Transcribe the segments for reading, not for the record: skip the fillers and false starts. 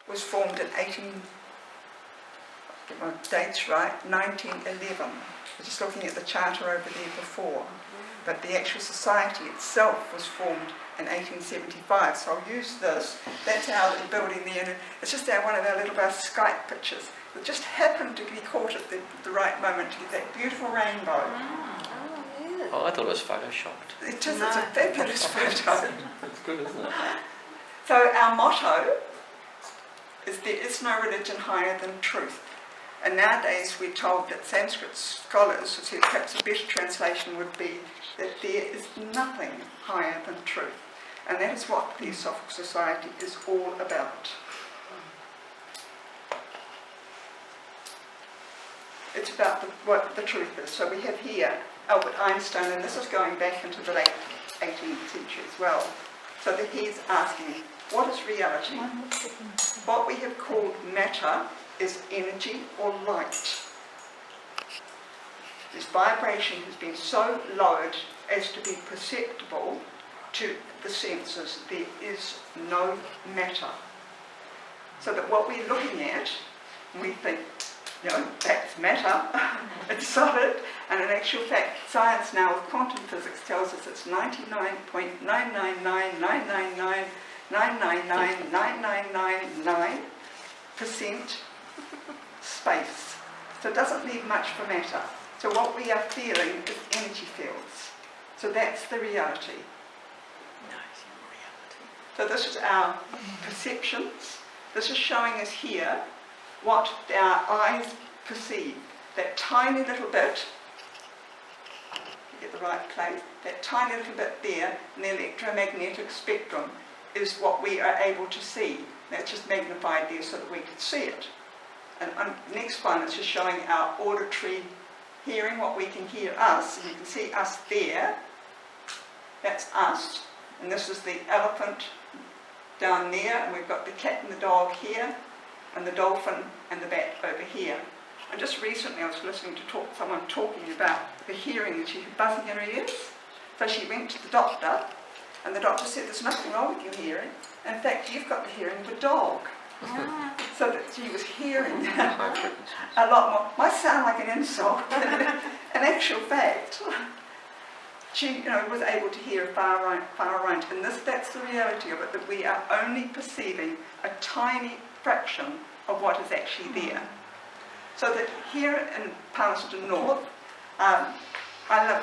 was formed in get my dates right, 1911. We're just looking at the charter over there before. But the actual society itself was formed in 1875. So I'll use this. That's our little building there. And it's just one of our little Skype pictures. It just happened to be caught at the right moment to get that beautiful rainbow. Oh, I thought it was photoshopped. It is, it's a fabulous photo. That's good, isn't it? So our motto is there is no religion higher than truth. And nowadays we're told that Sanskrit scholars said perhaps a better translation would be that there is nothing higher than truth. And that is what the Theosophical Society is all about. It's about what the truth is. So we have here Albert Einstein, and this is going back into the late 18th century as well. So that he's asking, what is reality? What we have called matter is energy or light. This vibration has been so lowered as to be perceptible to the senses. There is no matter. So that what we're looking at, we think, that's matter, it's solid, and in actual fact, science now with quantum physics tells us it's 99.999999999% space. So it doesn't leave much for matter. So what we are feeling is energy fields. So that's the reality. So this is our perceptions. This is showing us here what our eyes perceive. That tiny little bit, get the right place, that tiny little bit there in the electromagnetic spectrum is what we are able to see. That's just magnified there so that we can see it. And the next one is just showing our auditory hearing, what we can hear us. And you can see us there. That's us. And this is the elephant down there. And we've got the cat and the dog here. And the dolphin and the bat over here. And just recently I was listening to someone talking about the hearing, that she had buzzing in her ears. So she went to the doctor, and the doctor said, there's nothing wrong with your hearing. In fact, you've got the hearing of a dog. So that she was hearing a lot more. Might sound like an insult, but in actual fact, she was able to hear far right. And that's the reality of it, that we are only perceiving a tiny fraction of what is actually there. So that here in Palmerston North, I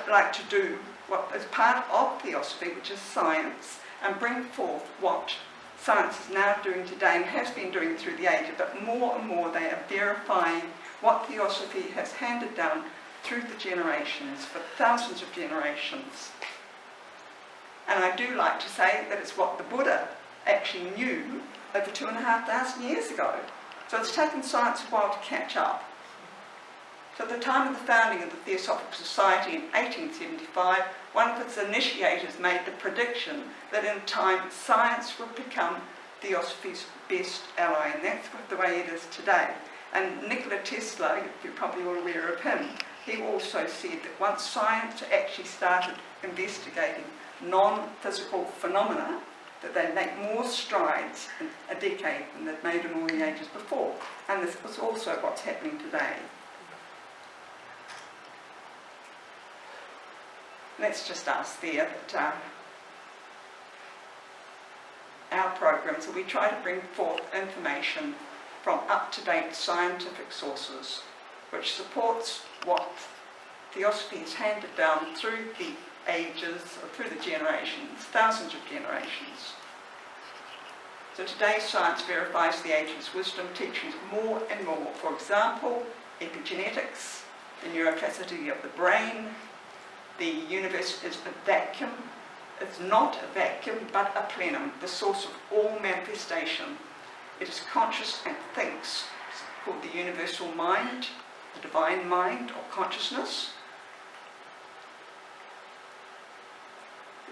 like to do what is part of Theosophy, which is science, and bring forth what science is now doing today and has been doing through the ages, but more and more they are verifying what Theosophy has handed down through the generations, for thousands of generations. And I do like to say that it's what the Buddha actually knew over 2,500 years ago. So it's taken science a while to catch up. So at the time of the founding of the Theosophical Society in 1875, one of its initiators made the prediction that in time science would become Theosophy's best ally, and that's the way it is today. And Nikola Tesla, you're probably all aware of him, he also said that once science actually started investigating non-physical phenomena, that they'd make more strides in a decade than they'd made in all the ages before. And this is also what's happening today. That's just us there, that our program, so we try to bring forth information from up-to-date scientific sources which supports what Theosophy has handed down through the ages, or through the generations, thousands of generations. So today's science verifies the ageless wisdom teachings more and more. For example, epigenetics, the neuroplasticity of the brain, the universe is a vacuum. It's not a vacuum, but a plenum, the source of all manifestation. It is conscious and thinks. It's called the universal mind, the divine mind, or consciousness.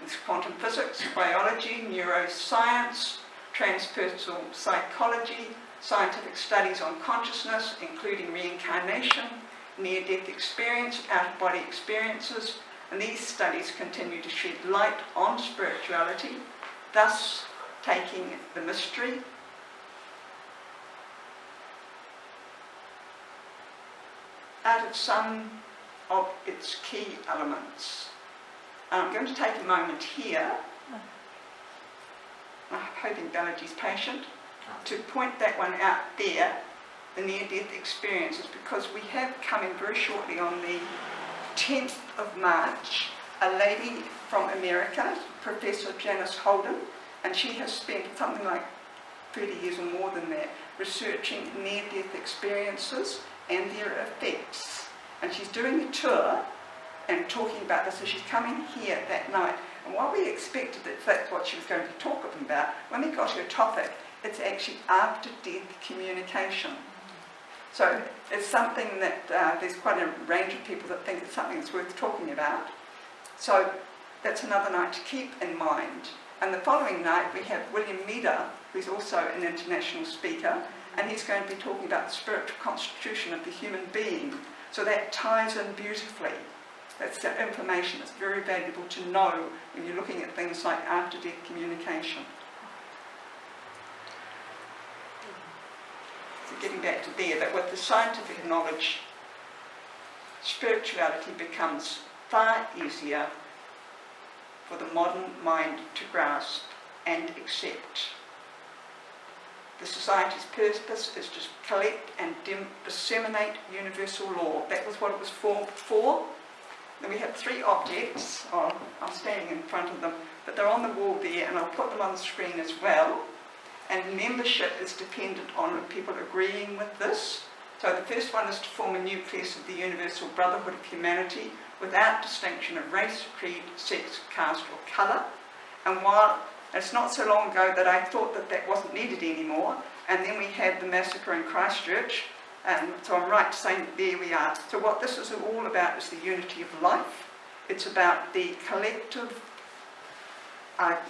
It's quantum physics, biology, neuroscience, transpersonal psychology, scientific studies on consciousness, including reincarnation, near-death experience, out-of-body experiences, and these studies continue to shed light on spirituality, thus taking the mystery added some of its key elements. I'm going to take a moment here, I'm hoping Balaji's patient, to point that one out there, the near-death experiences, because we have coming very shortly on the 10th of March, a lady from America, Professor Janice Holden, and she has spent something like 30 years or more than that researching near-death experiences and their effects. And she's doing a tour and talking about this, so she's coming here that night. And what we expected, that that's what she was going to talk about, when we got her topic, it's actually after-death communication. So it's something that there's quite a range of people that think it's something that's worth talking about. So that's another night to keep in mind. And the following night we have William Meader, who's also an international speaker, and he's going to be talking about the spiritual constitution of the human being. So that ties in beautifully. That's the information that's very valuable to know when you're looking at things like after-death communication. So getting back to there, that with the scientific knowledge, spirituality becomes far easier for the modern mind to grasp and accept. The Society's purpose is to collect and disseminate universal law. That was what it was formed for. Then we have 3 objects. Oh, I'm standing in front of them, but they're on the wall there, and I'll put them on the screen as well. And membership is dependent on people agreeing with this. So the first one is to form a nucleus of the universal brotherhood of humanity without distinction of race, creed, sex, caste or colour. And while it's not so long ago that I thought that that wasn't needed anymore, and then we had the massacre in Christchurch, and so I'm right to say that there we are. So what this is all about is the unity of life. It's about the collective, what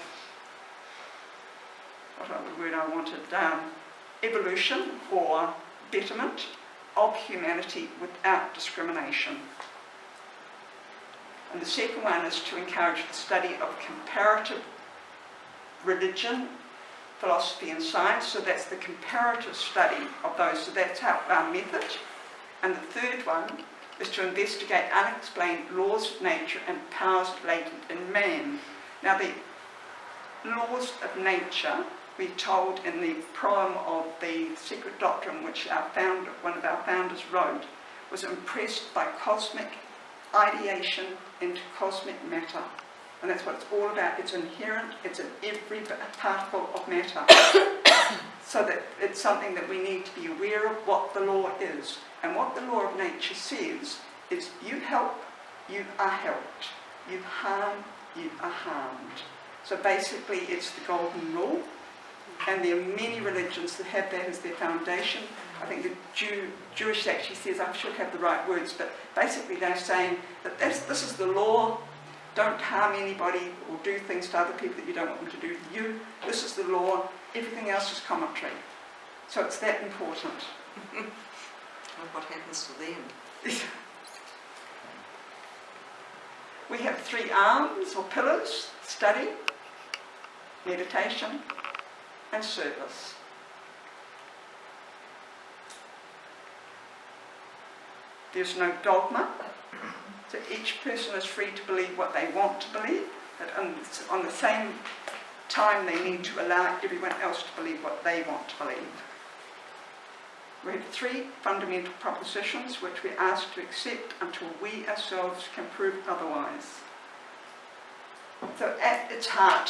was the word I wanted, evolution or betterment of humanity without discrimination. And the second one is to encourage the study of comparative religion, philosophy and science, so that's the comparative study of those, so that's our method. And the third one is to investigate unexplained laws of nature and powers latent in man. Now the laws of nature, we're told in the poem of the Secret Doctrine, which one of our founders wrote, was impressed by cosmic ideation into cosmic matter. And that's what it's all about. It's inherent, it's in every particle of matter. So that it's something that we need to be aware of what the law is. And what the law of nature says is you help, you are helped. You harm, you are harmed. So basically it's the golden rule. And there are many religions that have that as their foundation. I think the Jewish actually says, I should have the right words, but basically they're saying that this is the law. Don't harm anybody or do things to other people that you don't want them to do to you. This is the law. Everything else is commentary. So it's that important. And what happens to them? We have 3 arms or pillars: study, meditation, and service. There's no dogma. So each person is free to believe what they want to believe, but on the same time they need to allow everyone else to believe what they want to believe. We have 3 fundamental propositions which we're asked to accept until we ourselves can prove otherwise. So at its heart,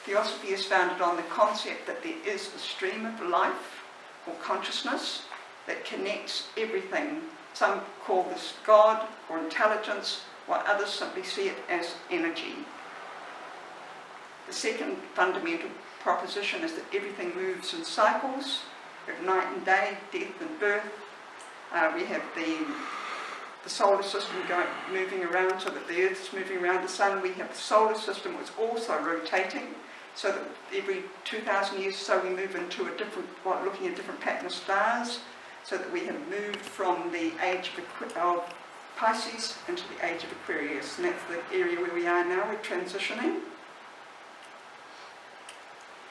Theosophy is founded on the concept that there is a stream of life or consciousness that connects everything. Some call this God or intelligence, while others simply see it as energy. The second fundamental proposition is that everything moves in cycles. We have night and day, death and birth. We have the solar system moving around, so that the Earth is moving around the sun. We have the solar system which is also rotating, so that every 2,000 years or so we move into a different, looking at a different pattern of stars, so that we have moved from the age of Pisces into the age of Aquarius, and that's the area where we are now. We're transitioning.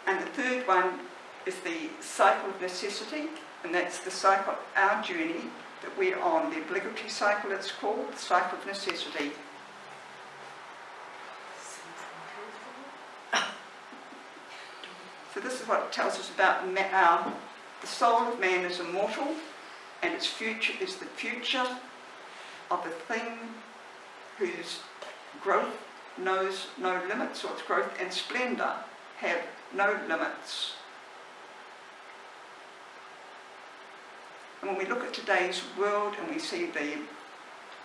And the third one is the cycle of necessity, and that's the cycle, our journey that we're on, the obligatory cycle it's called, the cycle of necessity. So this is what it tells us about the soul of man is immortal, and its future is the future of a thing whose growth knows no limits, or its growth and splendour have no limits. And when we look at today's world and we see the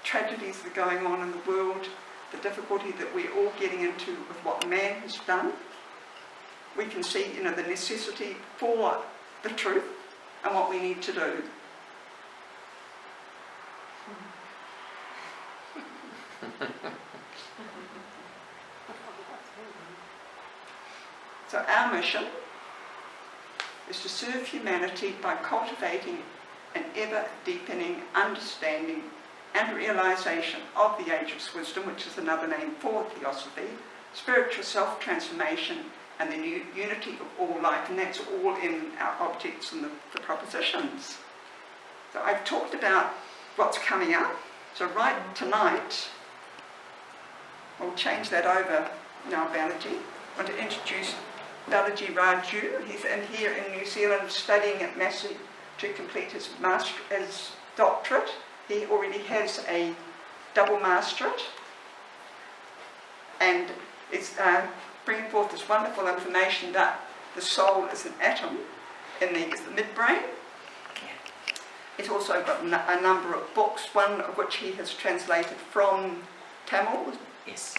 tragedies that are going on in the world, the difficulty that we're all getting into with what man has done, we can see, the necessity for the truth and what we need to do. So our mission is to serve humanity by cultivating an ever-deepening understanding and realisation of the Age of Wisdom, which is another name for Theosophy, spiritual self-transformation, and the unity of all life, and that's all in our objects and the propositions. So I've talked about what's coming up. So right tonight, we'll change that over now, Balaji. I want to introduce Balaji Raju. He's in here in New Zealand studying at Massey to complete his doctorate. He already has a double masterate, and is bringing forth this wonderful information that the soul is an atom in the midbrain. He's also got a number of books, one of which he has translated from Tamil. Yes.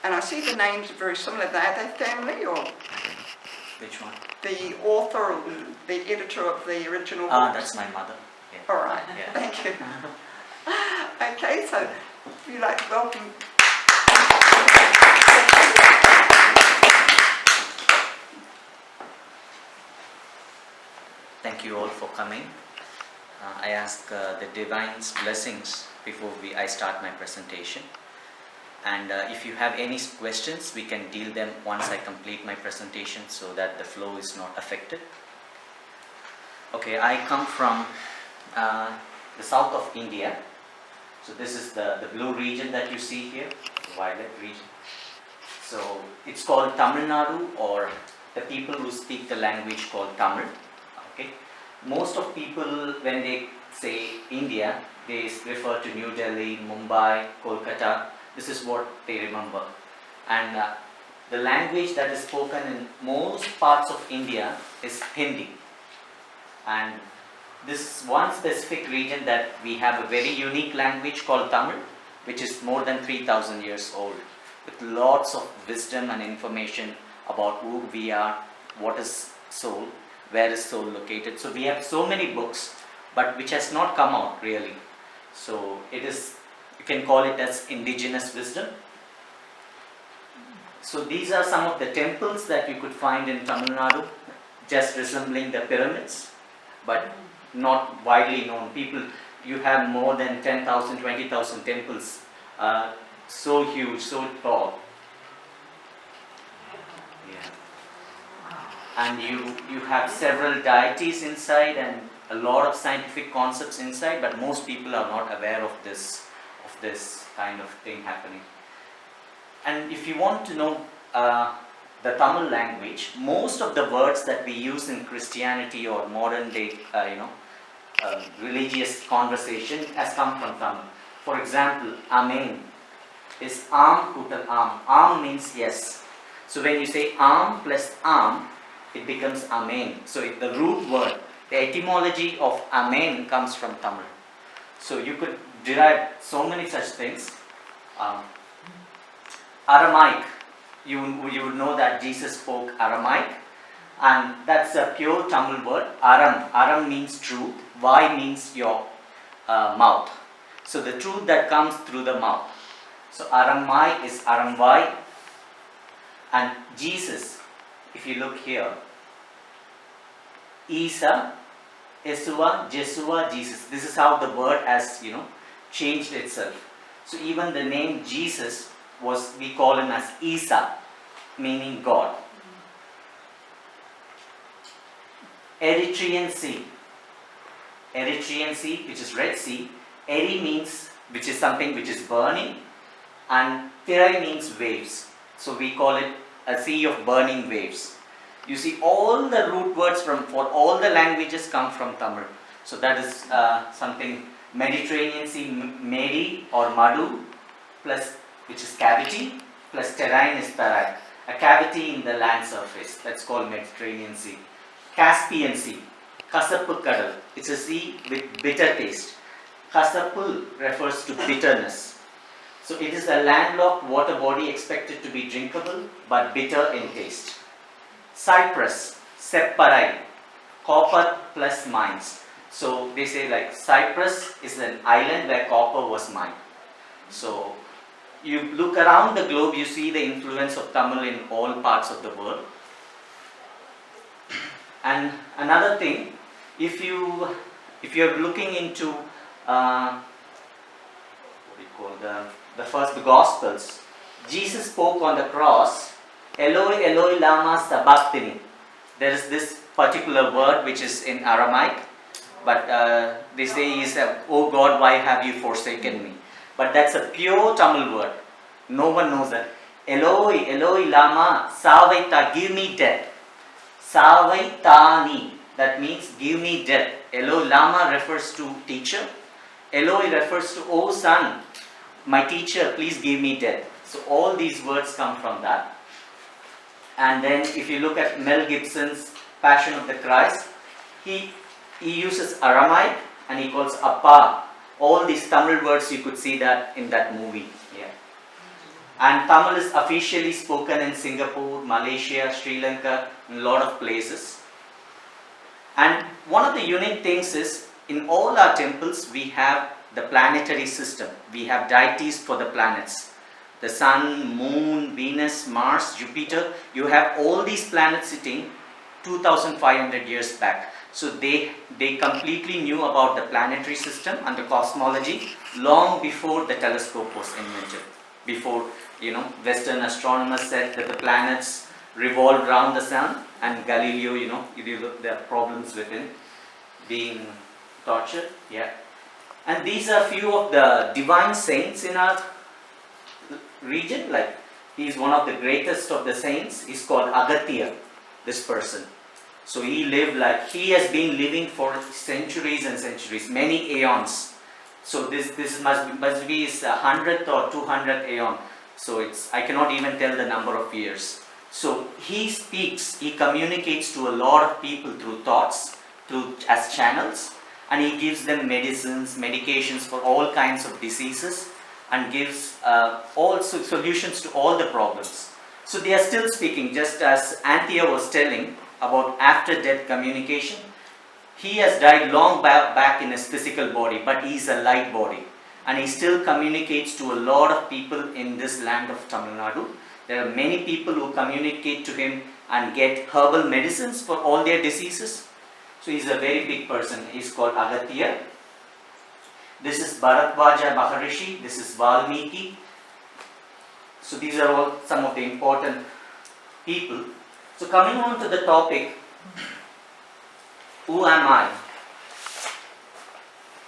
And I see the names are very similar. Are they family, or Which one? the author or the editor of the original books? That's my mother. Yeah. All right, Yeah. thank you. Okay, so if you'd like to welcome. Thank you all for coming. I ask the Divine's blessings before I start my presentation. And if you have any questions, we can deal them once I complete my presentation so that the flow is not affected. Okay, I come from the south of India. So this is the blue region that you see here, the violet region. So it's called Tamil Nadu, or the people who speak the language called Tamil. Okay. Most of people, when they say India, they refer to New Delhi, Mumbai, Kolkata. This is what they remember. And the language that is spoken in most parts of India is Hindi. And this is one specific region that we have a very unique language called Tamil, which is more than 3,000 years old, with lots of wisdom and information about who we are, what is soul, where is soul located. So we have so many books, but which has not come out really. So it is, you can call it as indigenous wisdom. So these are some of the temples that you could find in Tamil Nadu, just resembling the pyramids, but not widely known. People, you have more than 10,000, 20,000 temples, so huge, so tall. And you have several deities inside and a lot of scientific concepts inside, but most people are not aware of this kind of thing happening. And if you want to know the Tamil language, most of the words that we use in Christianity or modern day religious conversation has come from Tamil. For example, Amen is Am Kutal Am. Am means yes. So when you say Am plus Am, it becomes Amen. So the root word, the etymology of Amen comes from Tamil. So you could derive so many such things. Aramaic, you would know that Jesus spoke Aramaic, and that's a pure Tamil word. Aram. Aram means truth. Vai means your mouth. So the truth that comes through the mouth. So Aramai is Aramvai, and Jesus, if you look here, Isa, Yeshua, Jesua, Jesus. This is how the word has, changed itself. So even the name Jesus we call him as Isa, meaning God. Eritrean Sea. Eritrean Sea, which is Red Sea. Eri means, which is something which is burning, and Tirai means waves. So we call it a sea of burning waves. You see, all the root words for all the languages come from Tamil. So that is something. Mediterranean Sea, Medi or Madu, plus, which is cavity, plus terrain is tarak, a cavity in the land surface. That's called Mediterranean Sea. Caspian Sea, Kasappu Kadal. It's a sea with bitter taste. Kasappu refers to bitterness. So it is a landlocked water body expected to be drinkable but bitter in taste. Cyprus, Sepparai, copper plus mines. So they say like Cyprus is an island where copper was mined. So you look around the globe, you see the influence of Tamil in all parts of the world. And another thing, if you're looking into the first Gospels, Jesus spoke on the cross, Eloi Eloi lama sabachthani. There is this particular word which is in Aramaic, but they say is, oh God, why have you forsaken me? But that's a pure Tamil word. No one knows that. Eloi Eloi lama savaita, give me death. Savaitani, that means give me death. Eloi lama refers to teacher. Eloi refers to, oh son, my teacher, please give me death. So all these words come from that. And then if you look at Mel Gibson's Passion of the Christ, he uses Aramaic and he calls Appa. All these Tamil words, you could see that in that movie. Yeah. And Tamil is officially spoken in Singapore, Malaysia, Sri Lanka, in a lot of places. And one of the unique things is, in all our temples, we have the planetary system. We have deities for the planets. The Sun, Moon, Venus, Mars, Jupiter. You have all these planets sitting 2,500 years back. So they completely knew about the planetary system and the cosmology long before the telescope was invented. Before, Western astronomers said that the planets revolved around the sun, and Galileo, there are problems with him being tortured. Yeah. And these are few of the divine saints in our region. Like, he is one of the greatest of the saints. He's called Agatya, this person. So he has been living for centuries and centuries, many aeons. So this must be his 100th or 200th aeon. So I cannot even tell the number of years. So he speaks, he communicates to a lot of people through thoughts, as channels, and he gives them medicines, medications for all kinds of diseases, and gives also solutions to all the problems. So they are still speaking, just as Anthea was telling about after-death communication. He has died long back in his physical body, but he is a light body. And he still communicates to a lot of people in this land of Tamil Nadu. There are many people who communicate to him and get herbal medicines for all their diseases. So he is a very big person. He is called Agatya. This is Bharadwaja Maharishi. This is Valmiki. So these are all some of the important people. So coming on to the topic, who am I?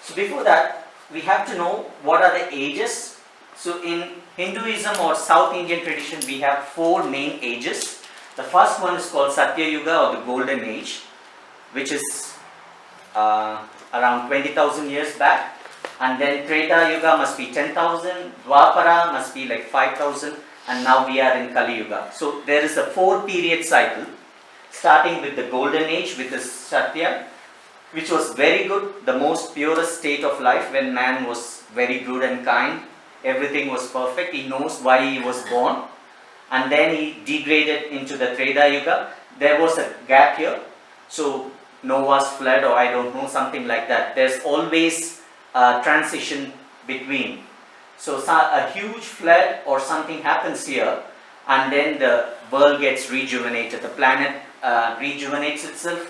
So before that, we have to know what are the ages. So in Hinduism or South Indian tradition, we have 4 main ages. The first one is called Satya Yuga, or the Golden Age, which is around 20,000 years back. And then Treta Yuga must be 10,000, Dwapara must be like 5,000, and now we are in Kali Yuga. So there is a 4-period cycle, starting with the Golden Age, with the Satya, which was very good, the most purest state of life, when man was very good and kind. Everything was perfect. He knows why he was born. And then he degraded into the Treta Yuga. There was a gap here. So Noah's flood, or I don't know, something like that. There's always a transition between. So a huge flood or something happens here, and then the world gets rejuvenated. The planet rejuvenates itself,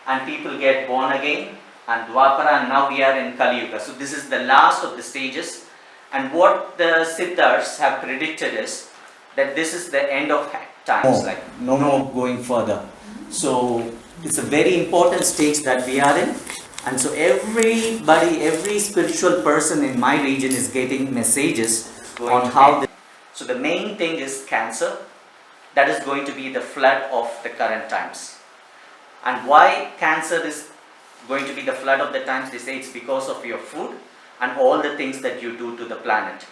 and people get born again, and Dwapara, and now we are in Kali Yuga. So this is the last of the stages. And what the Siddhars have predicted is that this is the end of times, like no more going further. So it's a very important stage that we are in. And so everybody, every spiritual person in my region is getting messages on how. So the main thing is cancer. That is going to be the flood of the current times. And why cancer is going to be the flood of the times? They say it's because of your food and all the things that you do to the planet.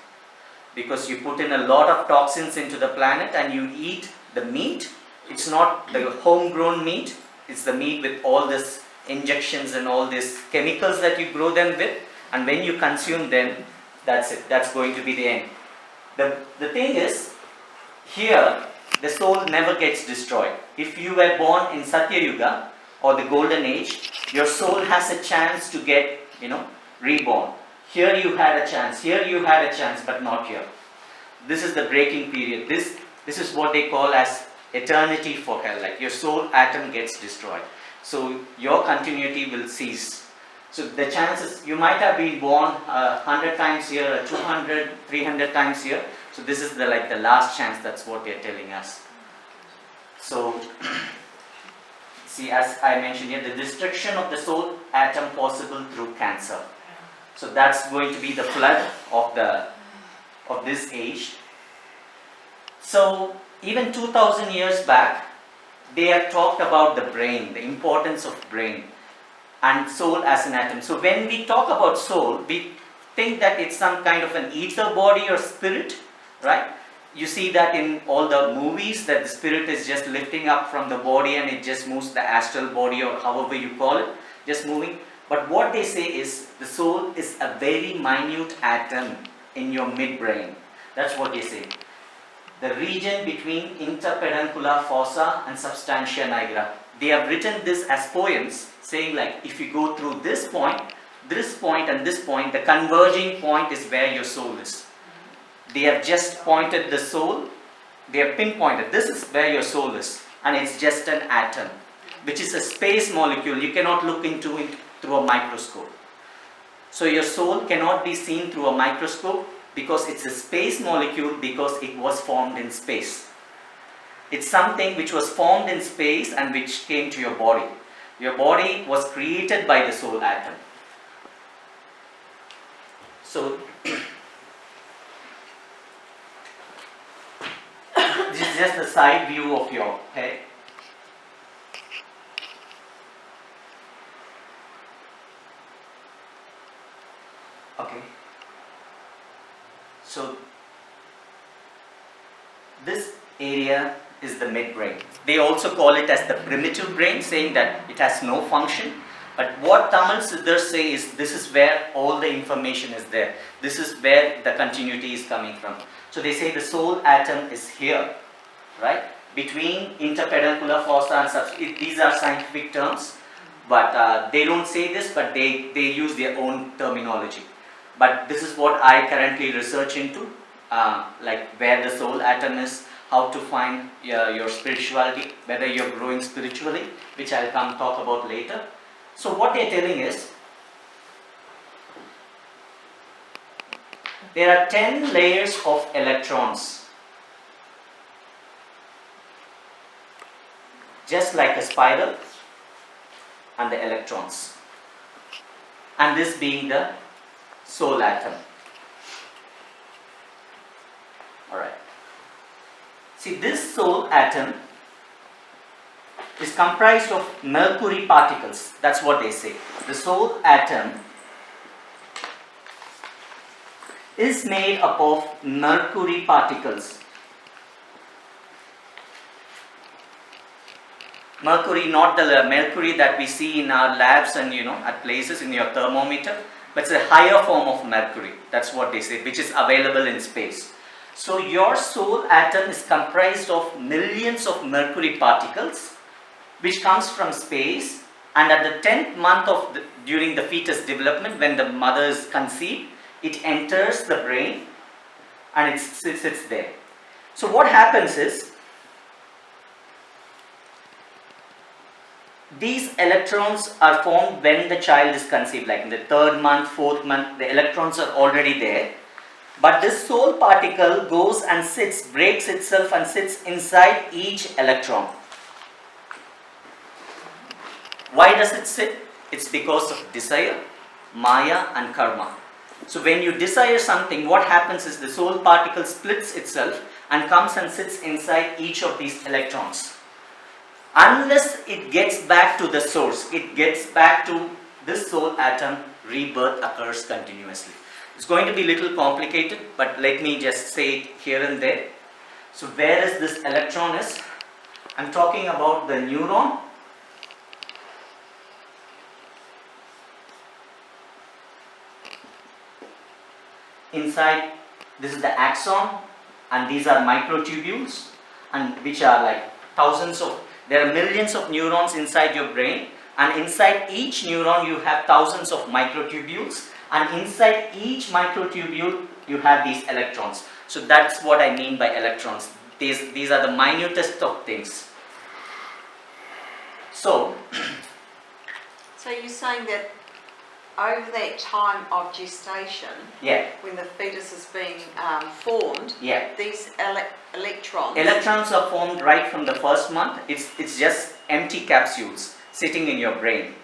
Because you put in a lot of toxins into the planet and you eat the meat. It's not the homegrown meat. It's the meat with all this injections and all these chemicals that you grow them with. And when you consume them, that's it. That's going to be the end. The thing is, here, the soul never gets destroyed. If you were born in Satya Yuga or the Golden Age, your soul has a chance to get, reborn. Here you had a chance, here you had a chance, but not here. This is the breaking period. This is what they call as eternity for hell. Like your soul atom gets destroyed. So your continuity will cease. So the chances, you might have been born 100 times here, 200, 300 times here. So this is the last chance. That's what they're telling us. So, see, as I mentioned here, the destruction of the soul atom possible through cancer. So that's going to be the flood of this age. So even 2000 years back, they have talked about the brain, the importance of brain and soul as an atom. So when we talk about soul, we think that it's some kind of an ether body or spirit, right? You see that in all the movies, that the spirit is just lifting up from the body and it just moves, the astral body or however you call it, just moving. But what they say is the soul is a very minute atom in your midbrain. That's what they say. The region between interpeduncular fossa and substantia nigra. They have written this as poems, saying if you go through this point and this point, the converging point is where your soul is. They have just pointed the soul, they have pinpointed, this is where your soul is. And it's just an atom, which is a space molecule. You cannot look into it through a microscope. So your soul cannot be seen through a microscope because it's a space molecule, because it was formed in space. It's something which was formed in space and which came to your body. Your body was created by the soul atom. So this is just a side view of your head. Okay. So this area is the midbrain. They also call it as the primitive brain, saying that it has no function. But what Tamil Siddhars say is this is where all the information is there. This is where the continuity is coming from. So they say the soul atom is here, right? Between interpeduncular fossa and substantia. These are scientific terms, but they don't say this, but they use their own terminology. But this is what I currently research into, where the soul atom is, how to find your spirituality, whether you're growing spiritually, which I'll come talk about later. So what they're telling is, there are 10 layers of electrons, just like a spiral, and the electrons, and this being the soul atom. Alright. See, this soul atom is comprised of mercury particles. That's what they say. The soul atom is made up of mercury particles. Mercury, not the mercury that we see in our labs and at places in your thermometer, but it's a higher form of mercury. That's what they say, which is available in space. So your soul atom is comprised of millions of mercury particles, which comes from space, and at the 10th month during the fetus development, when the mother is conceived, it enters the brain and it sits there. So what happens is, these electrons are formed when the child is conceived, like in the 3rd month, 4th month, the electrons are already there. But this soul particle goes and breaks itself and sits inside each electron. Why does it sit? It's because of desire, maya and karma. So when you desire something, what happens is the soul particle splits itself and comes and sits inside each of these electrons. Unless it gets back to the source, it gets back to this soul atom, rebirth occurs continuously. It's going to be a little complicated, but let me just say it here and there. So where is this electron is? I'm talking about the neuron. Inside, this is the axon, and these are microtubules, and which are like there are millions of neurons inside your brain, and inside each neuron you have thousands of microtubules, and inside each microtubule you have these electrons. So that's what I mean by electrons. These are the minutest of things. So you're saying that over that time of gestation, yeah, when the fetus is being formed, yeah, these electrons are formed right from the first month. It's just empty capsules sitting in your brain.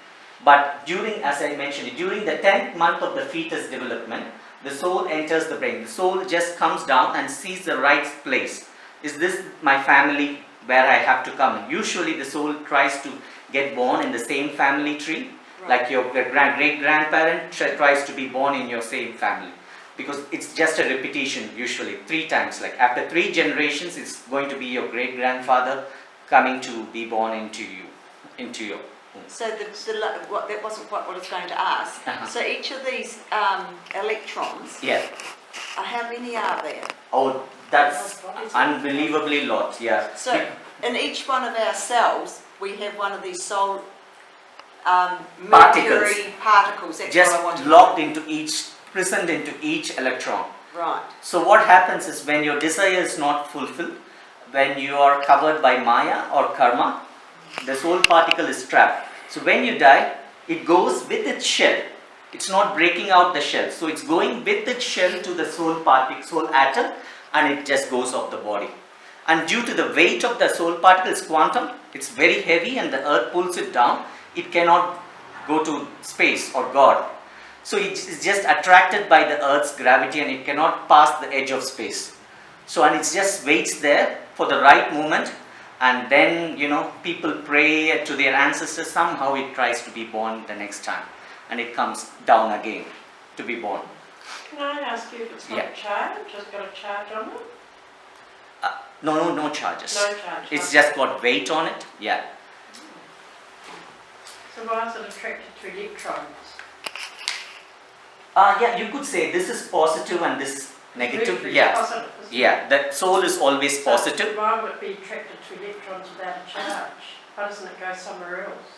But during, as I mentioned, during the 10th month of the fetus development, the soul enters the brain. The soul just comes down and sees the right place. Is this my family where I have to come? And usually the soul tries to get born in the same family tree. Right. Like your great-grandparent tries to be born in your same family. Because it's just a repetition usually, 3 times. Like after 3 generations, it's going to be your great-grandfather coming to be born into your womb. So that wasn't quite what I was going to ask. Uh-huh. So each of these electrons, Yeah. how many are there? Oh, that's unbelievably lot. Yeah. So in each one of our cells, we have one of these soul mercury particles. That's Just what I wanted. locked present into each electron. Right. So what happens is when your desire is not fulfilled, when you are covered by maya or karma, the soul particle is trapped. So when you die, it goes with its shell. It's not breaking out the shell. So it's going with its shell to the soul atom, and it just goes off the body. And due to the weight of the soul particle, it's quantum, it's very heavy, and the earth pulls it down. It cannot go to space or God. So it's just attracted by the earth's gravity, and it cannot pass the edge of space. So, and it just waits there for the right moment, and then, people pray to their ancestors. Somehow it tries to be born the next time, and it comes down again to be born. Can I ask you if it's not charged, just got a charge on it? No charges. No charge. It's just got weight on it, yeah. So why is it attracted to electrons? Yeah, you could say this is positive and this is negative. Mercury is Yeah, positive, isn't it? yeah. The soul is always So positive. why would it be attracted to electrons without a charge? Why doesn't it go somewhere else?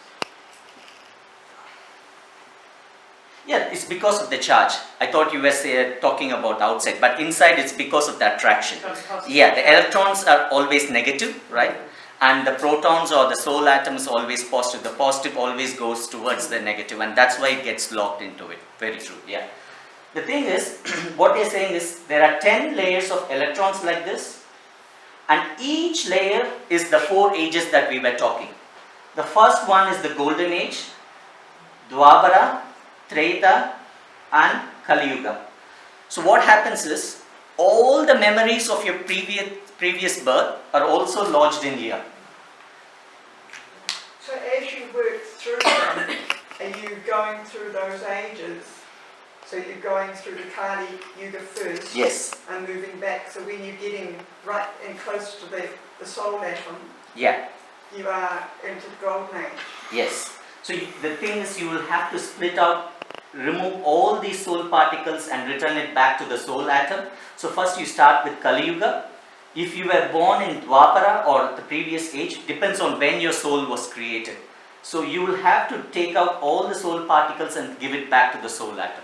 Yeah, it's because of the charge. I thought you were talking about outside, but inside it's because of the attraction. It's got a positive Yeah, the charge. electrons are always negative, right? And the protons or the soul atom is always positive. The positive always goes towards the negative, and that's why it gets locked into it. Very true, yeah. The thing is, what they're saying is, there are 10 layers of electrons like this, and each layer is the 4 ages that we were talking. The first one is the golden age, Dwapara, Treta, and Kali Yuga. So what happens is, all the memories of your previous birth are also lodged in here. So as you work through them, are you going through those ages? So you're going through the Kali Yuga first, Yes. and moving back. So when you're getting right and close to the soul atom, Yeah. you are into the golden age. Yes. So the thing is, you will have to split out, remove all these soul particles and return it back to the soul atom. So first you start with Kali Yuga. If you were born in Dwapara or the previous age, depends on when your soul was created. So you will have to take out all the soul particles and give it back to the soul atom.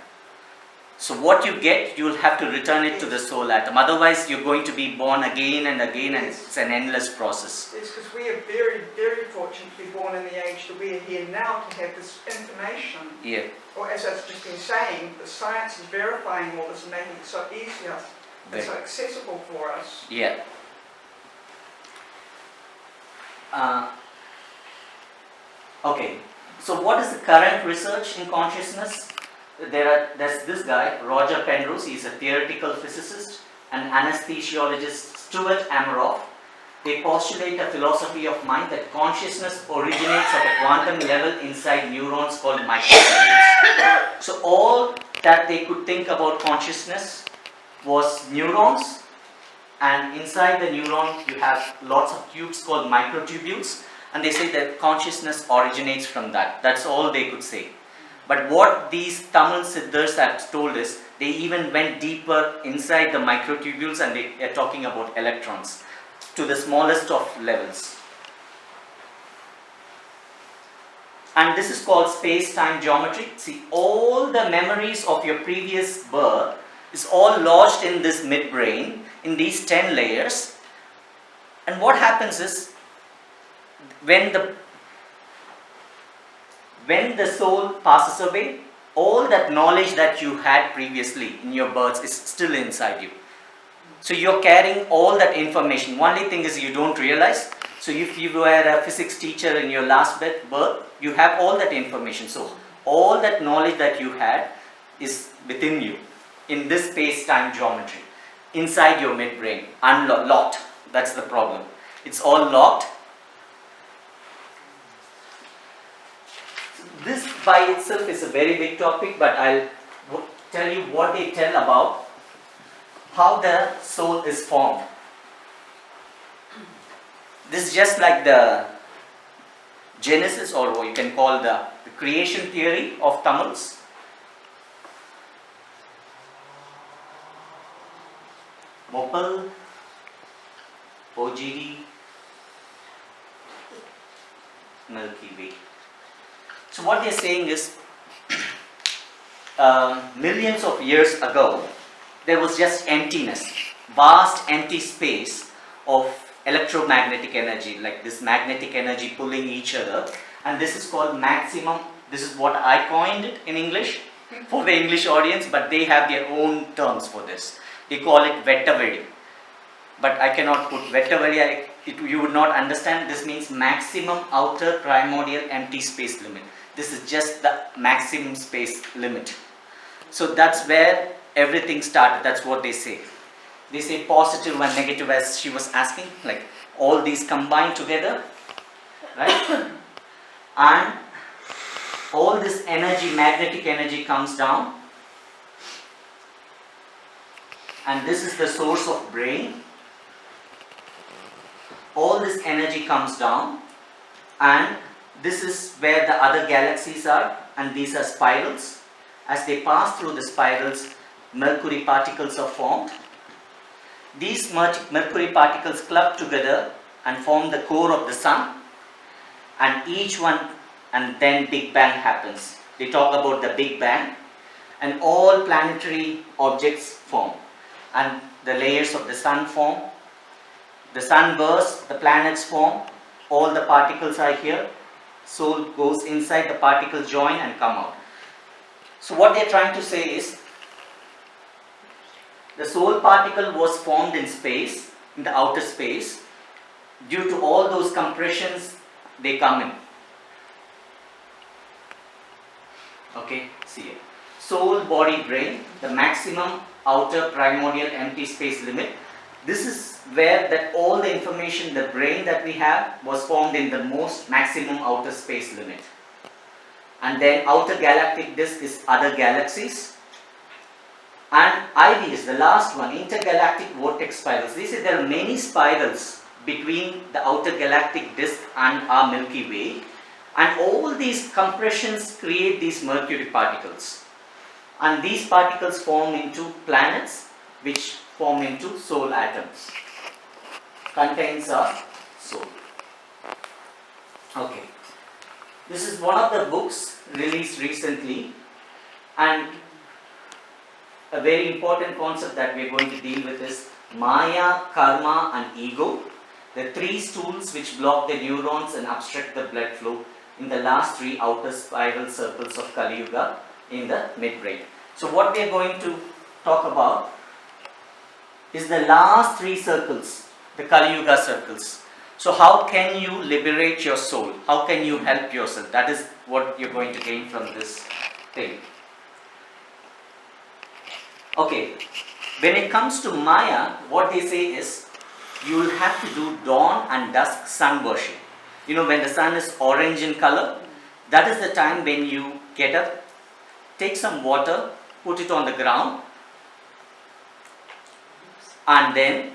So what you get, you will have to return it to the soul atom. Otherwise, you're going to be born again and again, and it's an endless process. Yes, because we are very, very fortunate to be born in the age that we are here now to have this information. Yeah. Or as I've just been saying, the science is verifying all this and making it so easier and so accessible for us. Yeah. Okay. So what is the current research in consciousness? There's this guy, Roger Penrose, he's a theoretical physicist, and anesthesiologist Stuart Amaroff. They postulate a philosophy of mind that consciousness originates at a quantum level inside neurons called microtubules. So all that they could think about consciousness was neurons, and inside the neuron you have lots of tubes called microtubules, and they say that consciousness originates from that. That's all they could say. But what these Tamil Siddhas have told is, they even went deeper inside the microtubules, and they are talking about electrons to the smallest of levels. And this is called space-time geometry. See, all the memories of your previous birth is all lodged in this midbrain, in these 10 layers. And what happens is, when the soul passes away, all that knowledge that you had previously in your births is still inside you. So you're carrying all that information. Only thing is you don't realize. So if you were a physics teacher in your last birth, you have all that information. So all that knowledge that you had is within you, in this space-time geometry, inside your midbrain, unlocked. That's the problem. It's all locked. This by itself is a very big topic, but I'll tell you what they tell about how the soul is formed. This is just like the genesis, or what you can call the creation theory of Tamils. Mopal, Ojiri, Milky Way. So what they're saying is, millions of years ago, there was just emptiness, vast empty space of electromagnetic energy, like this magnetic energy pulling each other, and this is called maximum. This is what I coined it in English for the English audience, but they have their own terms for this. They call it Vettavedi, but I cannot put Vettavedi, you would not understand. This means maximum outer primordial empty space limit. This is just the maximum space limit. So that's where everything started. That's what they say. They say positive and negative, as she was asking, like all these combined together, right? And all this energy, magnetic energy, comes down, and this is the source of brain. All this energy comes down, and this is where the other galaxies are, and these are spirals. As they pass through the spirals, mercury particles are formed. These mercury particles club together and form the core of the sun, and each one, and then Big Bang happens. They talk about the Big Bang, and all planetary objects form, and the layers of the sun form. The sun bursts, the planets form, all the particles are here. Soul goes inside, the particles join and come out. So what they are trying to say is, the soul particle was formed in space, in the outer space. Due to all those compressions, they come in. Okay, see here. Soul, body, brain, the maximum outer primordial empty space limit. This is where that all the information, the brain that we have, was formed in the most maximum outer space limit. And then outer galactic disk is other galaxies. And IV is the last one, intergalactic vortex spirals. They say there are many spirals between the outer galactic disk and our Milky Way. And all these compressions create these mercury particles. And these particles form into planets, which form into soul atoms. Contains our soul. Okay. This is one of the books released recently, and a very important concept that we are going to deal with is Maya, Karma and Ego, the three stools which block the neurons and obstruct the blood flow in the last three outer spiral circles of Kali Yuga in the midbrain. So what we are going to talk about is the last three circles, the Kali Yuga circles. So how can you liberate your soul? How can you help yourself? That is what you're going to gain from this thing. Okay, when it comes to Maya, what they say is, you will have to do dawn and dusk sun worship. You know, when the sun is orange in color, that is the time when you get up, take some water, put it on the ground, and then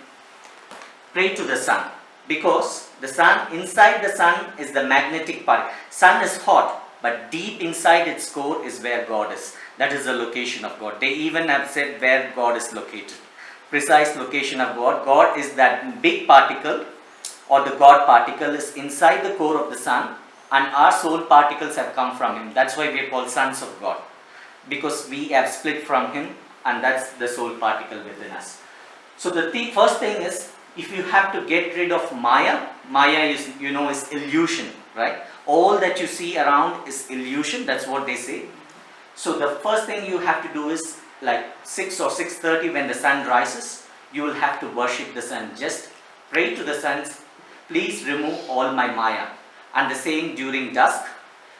pray to the sun. Because the sun, inside the sun is the magnetic part. Sun is hot, but deep inside its core is where God is. That is the location of God. They even have said where God is located. Precise location of God. God is that big particle, or the God particle is inside the core of the sun, and our soul particles have come from Him. That's why we are called sons of God, because we have split from Him, and that's the soul particle within us. So the first thing is, if you have to get rid of Maya, Maya is, you know, is illusion, right? All that you see around is illusion, that's what they say. So the first thing you have to do is, like 6 or 6:30 when the sun rises, you will have to worship the sun. Just pray to the sun, please remove all my Maya. And the same during dusk,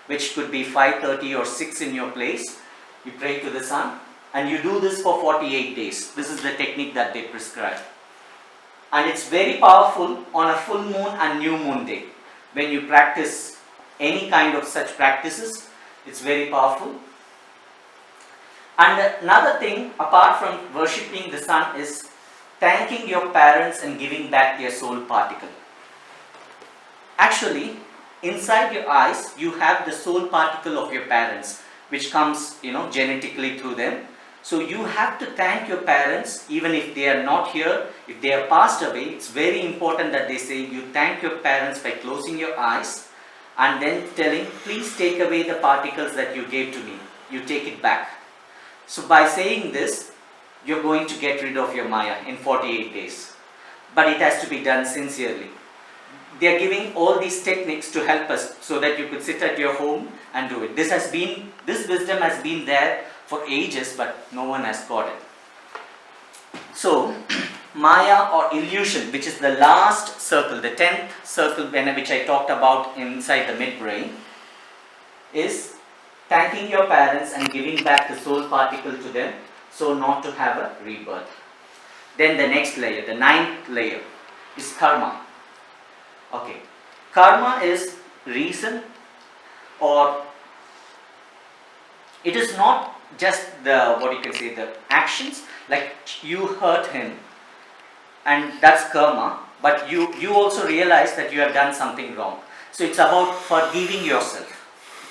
which could be 5:30 or 6 in your place, you pray to the sun, and you do this for 48 days. This is the technique that they prescribe. And it's very powerful on a full moon and new moon day. When you practice any kind of such practices, it's very powerful. And another thing, apart from worshipping the sun, is thanking your parents and giving back their soul particle. Actually, inside your eyes, you have the soul particle of your parents, which comes, you know, genetically through them. So you have to thank your parents, even if they are not here, if they have passed away. It's very important that they say you thank your parents by closing your eyes and then telling, please take away the particles that you gave to me. You take it back. So by saying this, you're going to get rid of your Maya in 48 days. But it has to be done sincerely. They are giving all these techniques to help us so that you could sit at your home and do it. This wisdom has been there for ages, but no one has got it. So, Maya or illusion, which is the last circle, the 10th circle which I talked about inside the midbrain, is thanking your parents and giving back the soul particle to them, so not to have a rebirth. Then the next layer, the 9th layer, is karma. Okay, karma is reason, or it is not just the actions, like you hurt him and that's karma, but you also realize that you have done something wrong. So it's about forgiving yourself.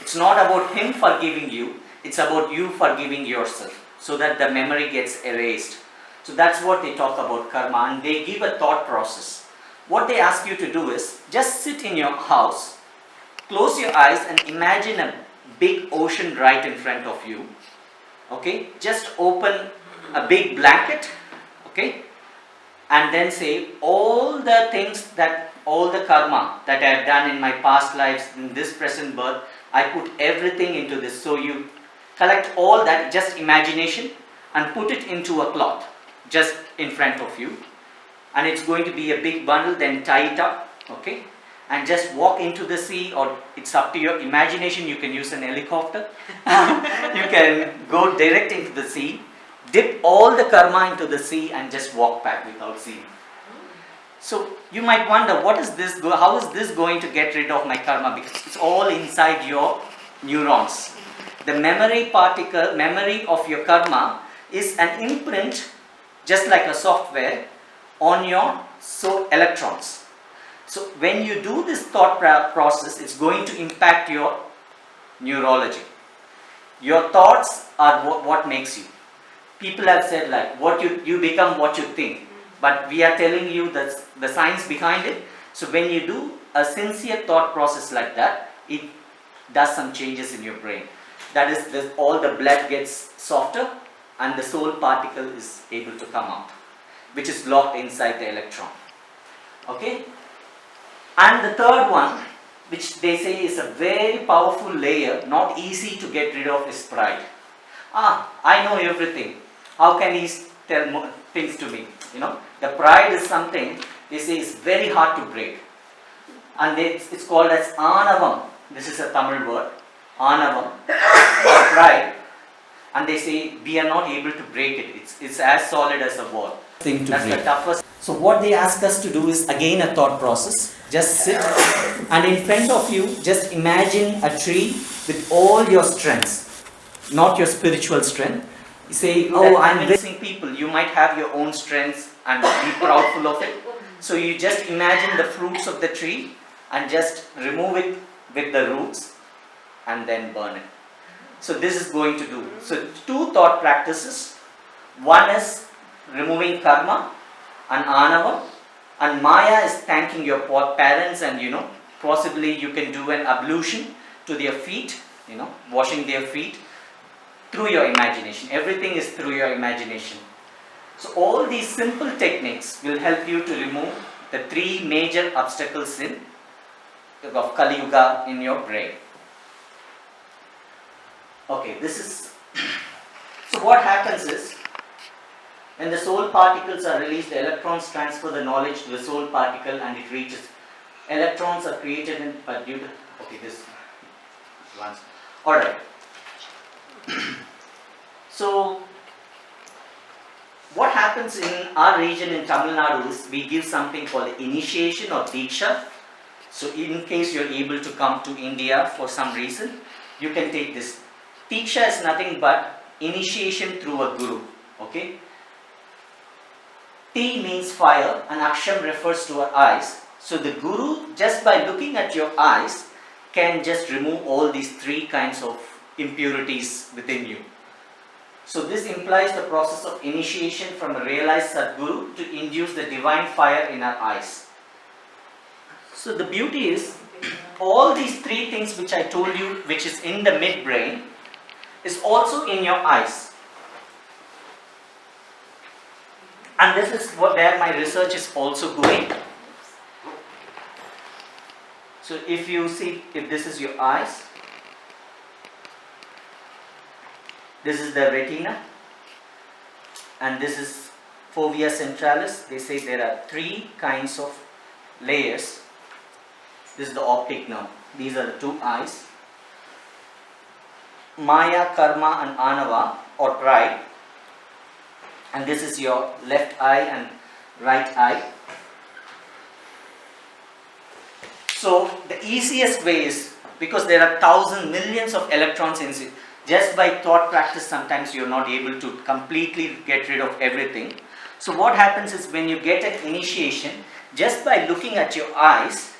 It's not about him forgiving you, it's about you forgiving yourself, so that the memory gets erased. So that's what they talk about karma, and they give a thought process. What they ask you to do is, just sit in your house, close your eyes and imagine a big ocean right in front of you. Okay, just open a big blanket, okay, and then say, all the things all the karma that I have done in my past lives, in this present birth, I put everything into this. So you collect all that, just imagination, and put it into a cloth just in front of you, and it's going to be a big bundle. Then tie it up, okay, and just walk into the sea, or it's up to your imagination. You can use an helicopter. You can go direct into the sea, dip all the karma into the sea, and just walk back without seeing. So you might wonder, how is this going to get rid of my karma? Because it's all inside your neurons. The memory of your karma is an imprint, just like a software, on your electrons. So when you do this thought process, it's going to impact your neurology. Your thoughts are what makes you. People have said, like, you become what you think. But we are telling you the science behind it. So when you do a sincere thought process like that, it does some changes in your brain. That is, all the blood gets softer and the soul particle is able to come out, which is locked inside the electron. Okay? And the third one, which they say is a very powerful layer, not easy to get rid of, is pride. I know everything. How can he tell more things to me? You know, the pride is something they say is very hard to break. and it's called as Anavam. This is a Tamil word, Anavam, or pride. And they say we are not able to break it. It's as solid as a wall. That's the toughest. So what they ask us to do is again a thought process. Just sit, and in front of you, just imagine a tree with all your strengths, not your spiritual strength. You say, oh, I'm blessing people. You might have your own strengths and be proudful of it. So you just imagine the fruits of the tree and just remove it with the roots and then burn it. So this is going to do. So two thought practices. One is removing karma and anava, and maya is thanking your parents, and possibly you can do an ablution to their feet, washing their feet through your imagination. Everything is through your imagination. So all these simple techniques will help you to remove the three major obstacles of Kali Yuga in your brain. Okay, this is so what happens is, when the soul particles are released, the electrons transfer the knowledge to the soul particle and it reaches. Electrons are created due to, okay, this once. Alright. So, what happens in our region in Tamil Nadu is we give something called initiation or Diksha. So, in case you are able to come to India for some reason, you can take this. Diksha is nothing but initiation through a guru. Okay? T means fire and Aksham refers to our eyes. So the guru, just by looking at your eyes, can just remove all these three kinds of impurities within you. So this implies the process of initiation from a realized Sadguru to induce the divine fire in our eyes. So the beauty is, all these three things which I told you, which is in the midbrain, is also in your eyes. And this is where my research is also going. So if you see, if this is your eyes, this is the retina, and this is fovea centralis. They say there are three kinds of layers. This is the optic nerve. These are the two eyes. Maya, karma and anava or pride. And this is your left eye and right eye. So the easiest way is, because there are thousands, millions of electrons in it, just by thought practice sometimes you are not able to completely get rid of everything. So what happens is, when you get an initiation, just by looking at your eyes,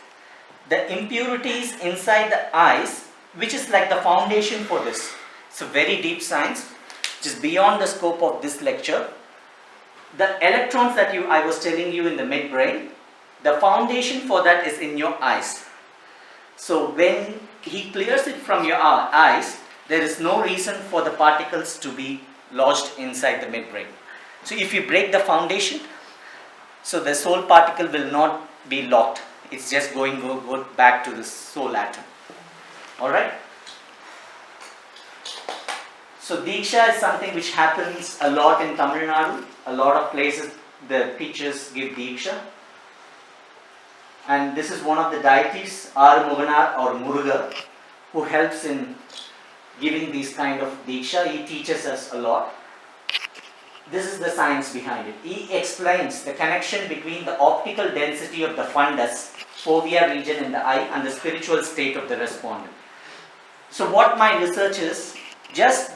the impurities inside the eyes, which is like the foundation for this. It's a very deep science, which is beyond the scope of this lecture. The electrons that I was telling you in the midbrain, the foundation for that is in your eyes. So when he clears it from your eyes, there is no reason for the particles to be lodged inside the midbrain. So if you break the foundation, so the soul particle will not be locked. It's just go back to the soul atom. Alright? So Diksha is something which happens a lot in Tamil Nadu. A lot of places the preachers give Diksha. And this is one of the deities, Arumuganar or Muruga, who helps in giving these kind of Diksha. He teaches us a lot. This is the science behind it. He explains the connection between the optical density of the fundus, fovea region in the eye, and the spiritual state of the respondent. So what my research is, just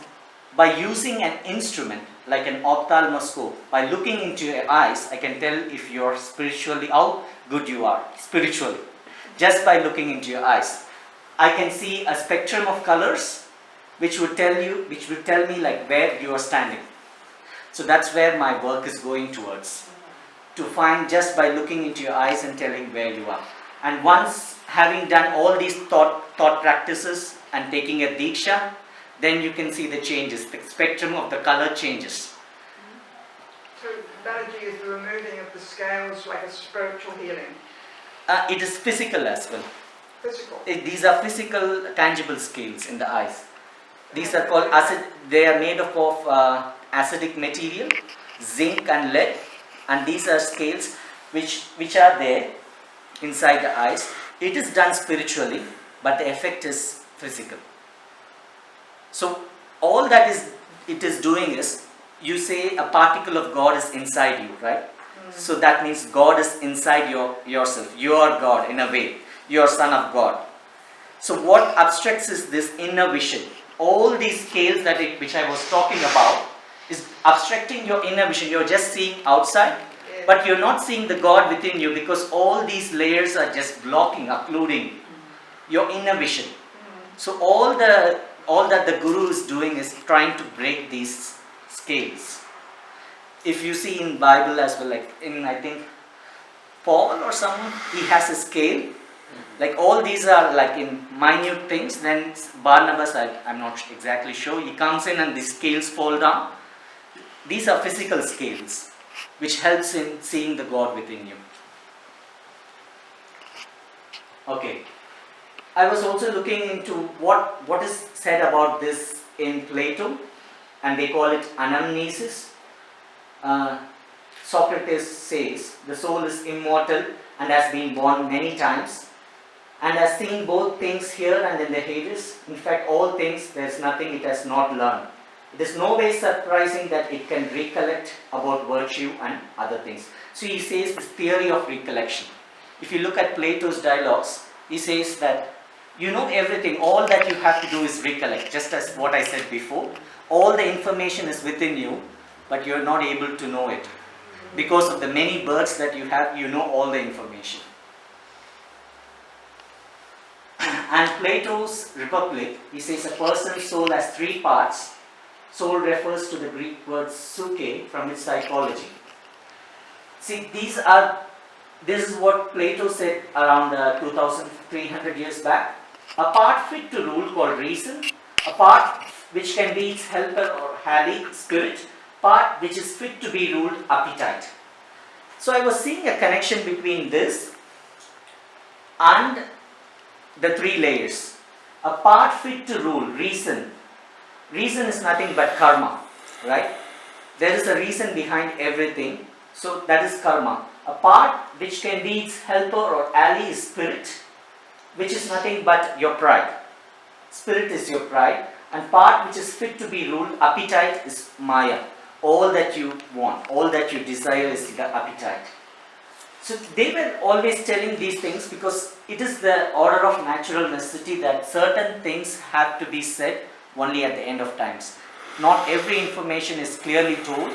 by using an instrument like an ophthalmoscope, by looking into your eyes, I can tell if you're spiritually, how good you are spiritually. Just by looking into your eyes, I can see a spectrum of colors which would tell me like where you are standing. So that's where my work is going towards, to find just by looking into your eyes and telling where you are. And once having done all these thought practices and taking a Diksha, then you can see the changes, the spectrum of the color changes. So Balaji, is the removing of the scales like a spiritual healing? It is physical as well. Physical? These are physical, tangible scales in the eyes. These are called acid. They are made up of acidic material, zinc and lead, and these are scales which are there inside the eyes. it is done spiritually, but the effect is physical. So all that it is doing is, you say a particle of God is inside you, right? So that means God is inside yourself. You are God in a way. You are son of God. So what abstracts is this inner vision. All these scales which I was talking about is abstracting your inner vision. You're just seeing outside, but you're not seeing the God within you, because all these layers are just blocking, occluding your inner vision. So all that the Guru is doing is trying to break these scales. If you see in Bible as well, like in, I think, Paul or someone, he has a scale. Like all these are like in minute things. Then Barnabas, I'm not exactly sure, he comes in and the scales fall down. These are physical scales, which helps in seeing the God within you. Okay. I was also looking into what is said about this in Plato, and they call it anamnesis. Socrates says the soul is immortal and has been born many times and has seen both things here and in the Hades. In fact, all things, there is nothing it has not learned. It is no way surprising that it can recollect about virtue and other things. So he says this theory of recollection. If you look at Plato's dialogues, he says that you know everything, all that you have to do is recollect, just as what I said before. All the information is within you, but you are not able to know it. Because of the many births that you have, you know all the information. And Plato's Republic, he says a person's soul has three parts. Soul refers to the Greek word psyche from its psychology. See, this is what Plato said around 2300 years back. A part fit to rule called reason, a part which can be its helper or hali, spirit, part which is fit to be ruled, appetite. So I was seeing a connection between this and the three layers. A part fit to rule, reason. Reason is nothing but karma, right? There is a reason behind everything, so that is karma. A part which can be its helper or ally is spirit, which is nothing but your pride. Spirit is your pride, and part which is fit to be ruled, appetite, is maya. All that you want, all that you desire is the appetite. So they were always telling these things because it is the order of natural necessity that certain things have to be said only at the end of times. Not every information is clearly told,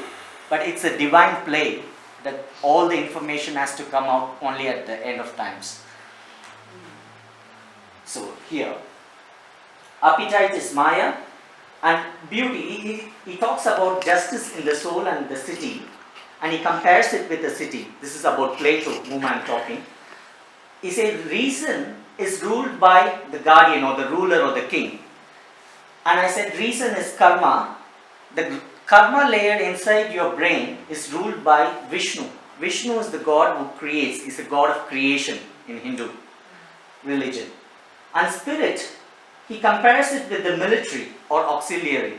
but it's a divine play that all the information has to come out only at the end of times. So here, appetite is maya, and beauty, he talks about justice in the soul and the city, and he compares it with the city. This is about Plato, whom I am talking. He says reason is ruled by the guardian or the ruler or the king. And I said reason is karma. The karma layer inside your brain is ruled by Vishnu. Vishnu is the god who creates, is the god of creation in Hindu religion. And spirit, he compares it with the military or auxiliary,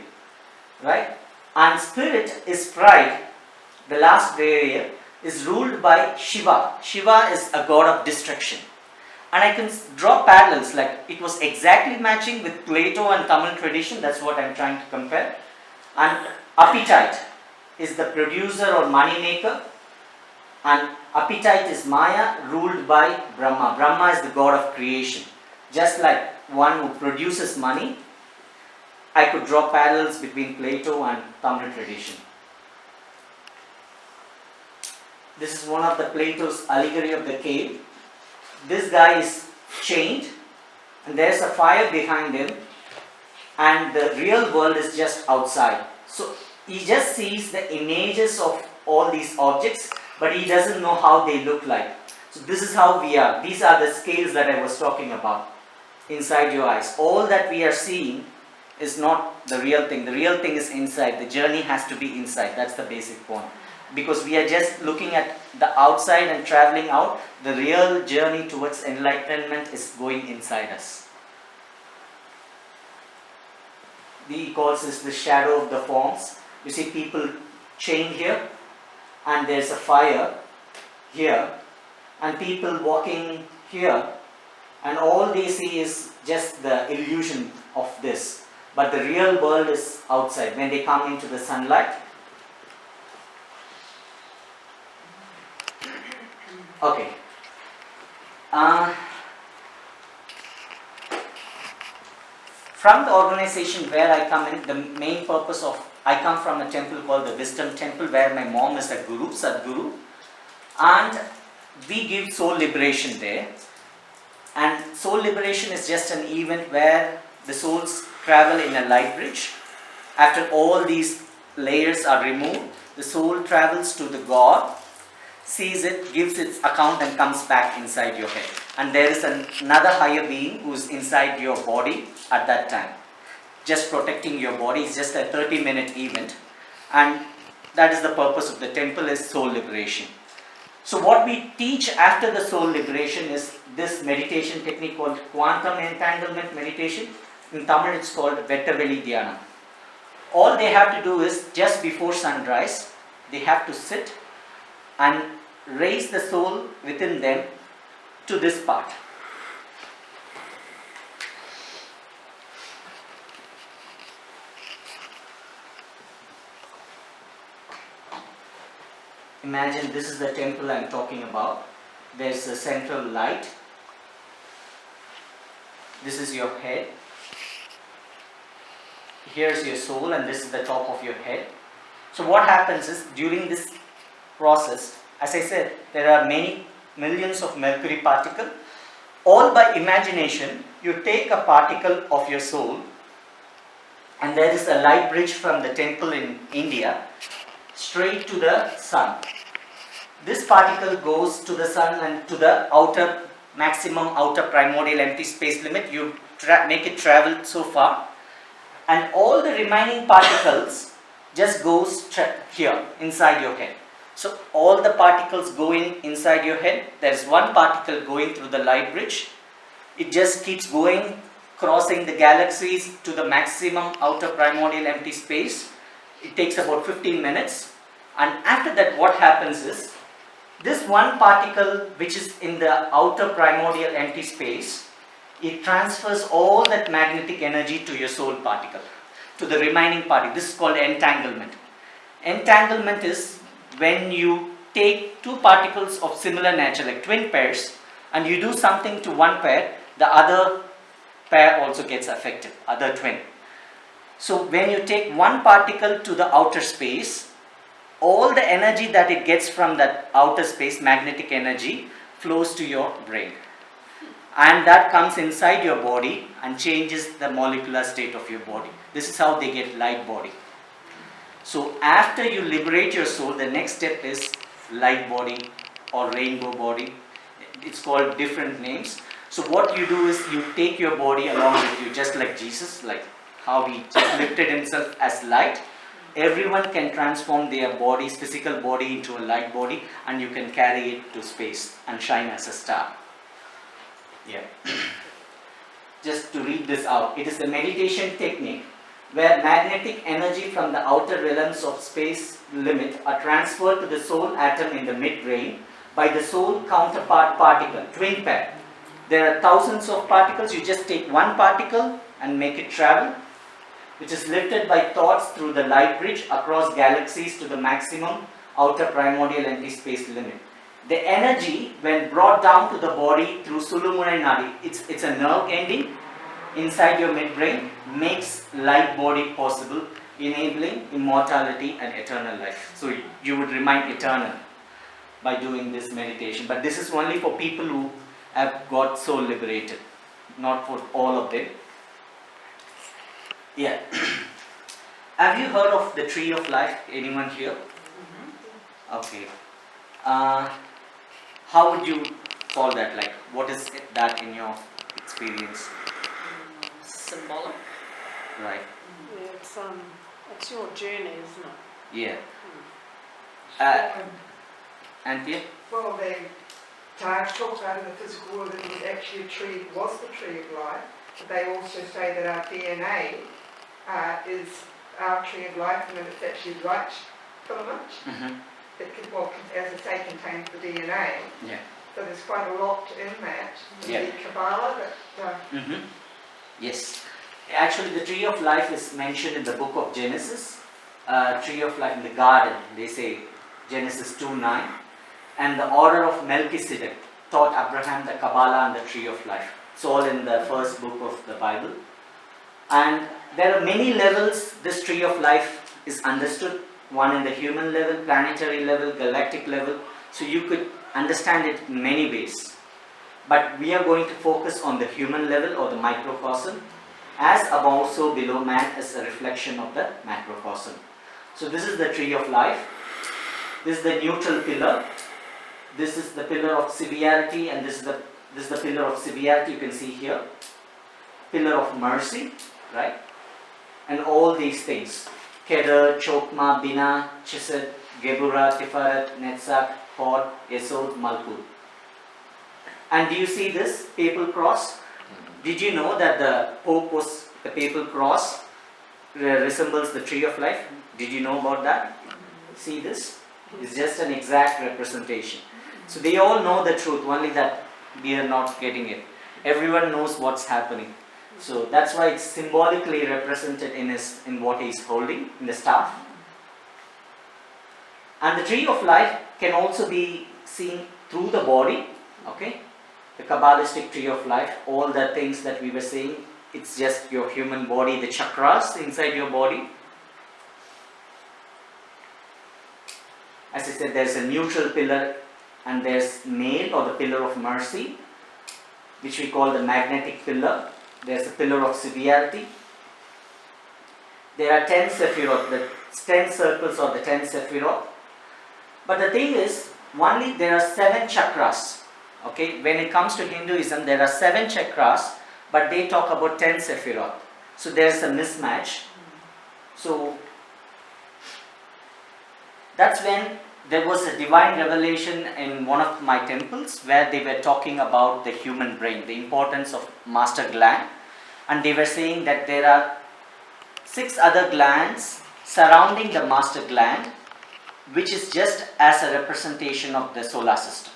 right? And spirit is pride, the last layer, is ruled by Shiva. Shiva is a god of destruction. And I can draw parallels, like it was exactly matching with Plato and Tamil tradition, that's what I am trying to compare. And appetite is the producer or money maker, and appetite is Maya, ruled by Brahma. Brahma is the god of creation. Just like one who produces money, I could draw parallels between Plato and Tamil tradition. This is one of the Plato's allegory of the cave. This guy is chained and there's a fire behind him, and the real world is just outside. So he just sees the images of all these objects, but he doesn't know how they look like. So this is how we are. These are the scales that I was talking about inside your eyes. All that we are seeing is not the real thing. The real thing is inside. The journey has to be inside. That's the basic point. Because we are just looking at the outside and traveling out, the real journey towards enlightenment is going inside us. He calls this the shadow of the forms. You see people chained here, and there's a fire here, and people walking here, and all they see is just the illusion of this. But the real world is outside. When they come into the sunlight, okay. From the organization where I come in, the main purpose of, I come from a temple called the Wisdom Temple, where my mom is a guru, Sadguru, and we give soul liberation there. And soul liberation is just an event where the souls travel in a light bridge. After all these layers are removed, the soul travels to the God, sees it, gives its account and comes back inside your head. And there is another higher being who is inside your body at that time. Just protecting your body is just a 30-minute event. And that is the purpose of the temple, is soul liberation. So what we teach after the soul liberation is this meditation technique called quantum entanglement meditation. In Tamil it's called Vettaveli Dhyana. All they have to do is, just before sunrise, they have to sit and raise the soul within them to this part. Imagine this is the temple I am talking about. There's a central light. This is your head. Here's your soul, and this is the top of your head. So what happens is, during this process, as I said, there are many millions of mercury particles. All by imagination, you take a particle of your soul, and there is a light bridge from the temple in India straight to the sun. This particle goes to the sun and to the maximum outer primordial empty space limit. You make it travel so far, and all the remaining particles just goes here inside your head. So all the particles going inside your head. There is one particle going through the light bridge. It just keeps going, crossing the galaxies to the maximum outer primordial empty space. It takes about 15 minutes. And after that, what happens is, this one particle which is in the outer primordial empty space, it transfers all that magnetic energy to your soul particle, to the remaining particle. This is called entanglement. Entanglement is when you take two particles of similar nature, like twin pairs, and you do something to one pair, the other pair also gets affected, other twin. So when you take one particle to the outer space, all the energy that it gets from that outer space, magnetic energy, flows to your brain. And that comes inside your body and changes the molecular state of your body. This is how they get light body. So after you liberate your soul, the next step is light body or rainbow body. It's called different names. So what you do is, you take your body along with you, just like Jesus, like how he just lifted himself as light. Everyone can transform their bodies, physical body, into a light body, and you can carry it to space and shine as a star. Yeah. Just to read this out, it is a meditation technique where magnetic energy from the outer realms of space limit are transferred to the soul atom in the midbrain by the soul counterpart particle, twin pair. There are thousands of particles. You just take one particle and make it travel, which is lifted by thoughts through the light bridge across galaxies to the maximum outer primordial empty space limit. The energy, when brought down to the body through Sulumurai Nadi, it's a nerve ending inside your midbrain, makes light body possible, enabling immortality and eternal life. So you would remain eternal by doing this meditation. But this is only for people who have got soul liberated, not for all of them. Yeah. Have you heard of the tree of life? Anyone here? Okay. How would you call that? Like, what is that in your experience? Symbolic. Right. Yeah, it's your journey, isn't it? Yeah. Anthea? Well, they talk about in the physical world that it was actually a tree, was the tree of life. But they also say that our DNA is our tree of life, and that it's actually light filament. Mm-hmm. That, well, as I say, contains the DNA. Yeah. So there's quite a lot in that. Yeah. The Kabbalah, that, Yes. Actually, the tree of life is mentioned in the book of Genesis. Tree of life in the garden, they say, Genesis 2:9. And the order of Melchizedek taught Abraham the Kabbalah and the tree of life. It's all in the first book of the Bible. And there are many levels this tree of life is understood. One in the human level, planetary level, galactic level. So you could understand it in many ways. But we are going to focus on the human level or the microcosm. As above, so below, man is a reflection of the macrocosm. So this is the tree of life. This is the neutral pillar. This is the pillar of severity, and this is the pillar of severity you can see here. Pillar of mercy, right? And all these things. Kedar, Chokma, Bina, Chesed, Gebura, Tifaret, Netzach, Hod, Yesod, Malkut. And do you see this papal cross? Did you know that the papal cross resembles the tree of life? Did you know about that? See this? It's just an exact representation. So they all know the truth, only that we are not getting it. Everyone knows what's happening. So that's why it's symbolically represented in what he is holding, in the staff. And the tree of life can also be seen through the body. Okay? The Kabbalistic tree of life, all the things that we were saying, it's just your human body, the chakras inside your body. As I said, there's a neutral pillar and there's male or the pillar of mercy, which we call the magnetic pillar. There's a pillar of severity. There are 10 Sephiroth, the 10 circles or the 10 Sephiroth. But the thing is, only there are 7 chakras. Okay, when it comes to Hinduism, there are 7 chakras, but they talk about 10 Sephiroth. So there's a mismatch. So that's when there was a divine revelation in one of my temples where they were talking about the human brain, the importance of master gland, and they were saying that there are 6 other glands surrounding the master gland, which is just as a representation of the solar system.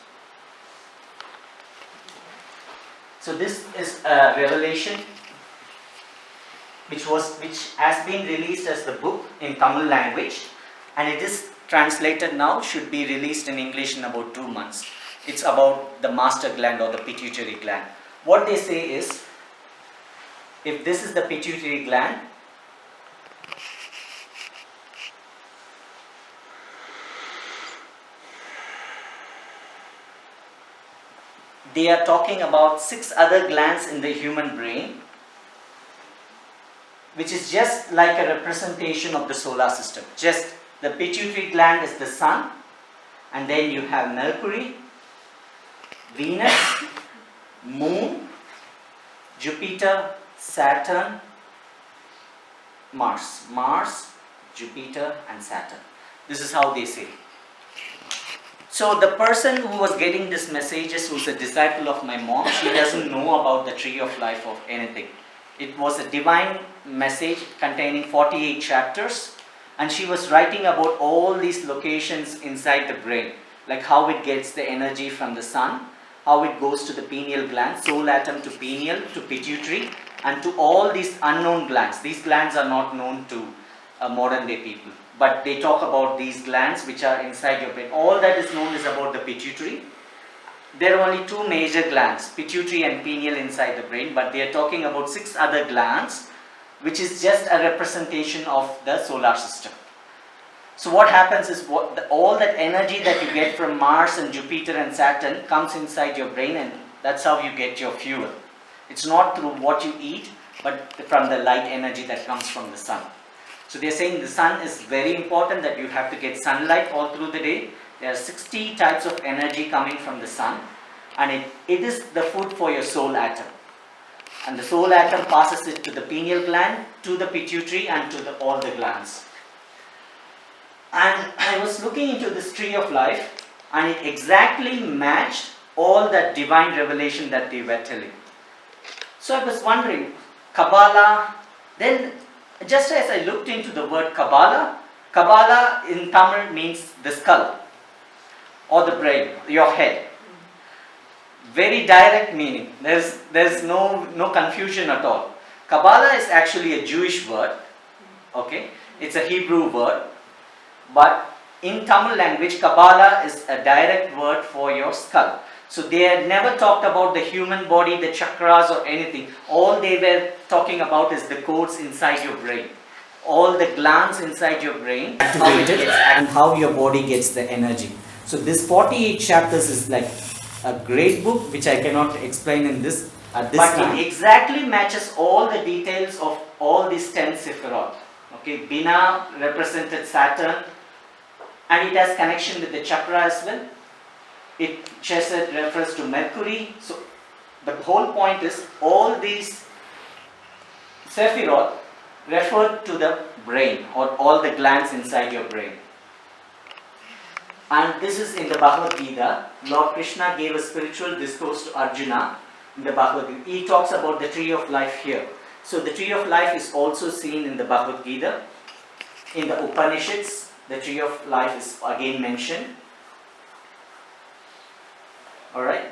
So this is a revelation which has been released as the book in Tamil language, and it is translated now, should be released in English in about 2 months. It's about the master gland or the pituitary gland. What they say is, if this is the pituitary gland, they are talking about 6 other glands in the human brain, which is just like a representation of the solar system. Just the pituitary gland is the sun, and then you have Mercury, Venus, Moon, Jupiter, Saturn, Mars, Jupiter and Saturn. This is how they say. So the person who was getting this messages, who's a disciple of my mom, she doesn't know about the tree of life or anything. It was a divine message containing 48 chapters, and she was writing about all these locations inside the brain, like how it gets the energy from the sun, how it goes to the pineal gland, soul atom to pineal, to pituitary, and to all these unknown glands. These glands are not known to modern day people, but they talk about these glands which are inside your brain. All that is known is about the pituitary. There are only 2 major glands, pituitary and pineal inside the brain, but they are talking about 6 other glands, which is just a representation of the solar system. So what happens is, all that energy that you get from Mars and Jupiter and Saturn comes inside your brain, and that's how you get your fuel. It's not through what you eat, but from the light energy that comes from the sun. So they are saying the sun is very important, that you have to get sunlight all through the day. There are 60 types of energy coming from the sun, and it is the food for your soul atom. And the soul atom passes it to the pineal gland, to the pituitary, and to all the glands. And I was looking into this tree of life, and it exactly matched all that divine revelation that they were telling. So I was wondering, Kabbalah, then just as I looked into the word Kabbalah, Kabbalah in Tamil means the skull or the brain, your head. Very direct meaning. There's no confusion at all. Kabbalah is actually a Jewish word. Okay, it's a Hebrew word, but in Tamil language, Kabbalah is a direct word for your skull. So they had never talked about the human body, the chakras or anything. All they were talking about is the codes inside your brain. All the glands inside your brain activated and how your body gets the energy. So this 48 chapters is like a great book which I cannot explain in this at this time. But it exactly matches all the details of all these 10 Sephiroth. Okay, Bina represented Saturn and it has connection with the chakra as well. It Chesed refers to Mercury. So the whole point is all these Sephiroth refer to the brain or all the glands inside your brain. And this is in the Bhagavad Gita. Lord Krishna gave a spiritual discourse to Arjuna in the Bhagavad Gita. He talks about the tree of life here. So the tree of life is also seen in the Bhagavad Gita. In the Upanishads, the tree of life is again mentioned. Alright?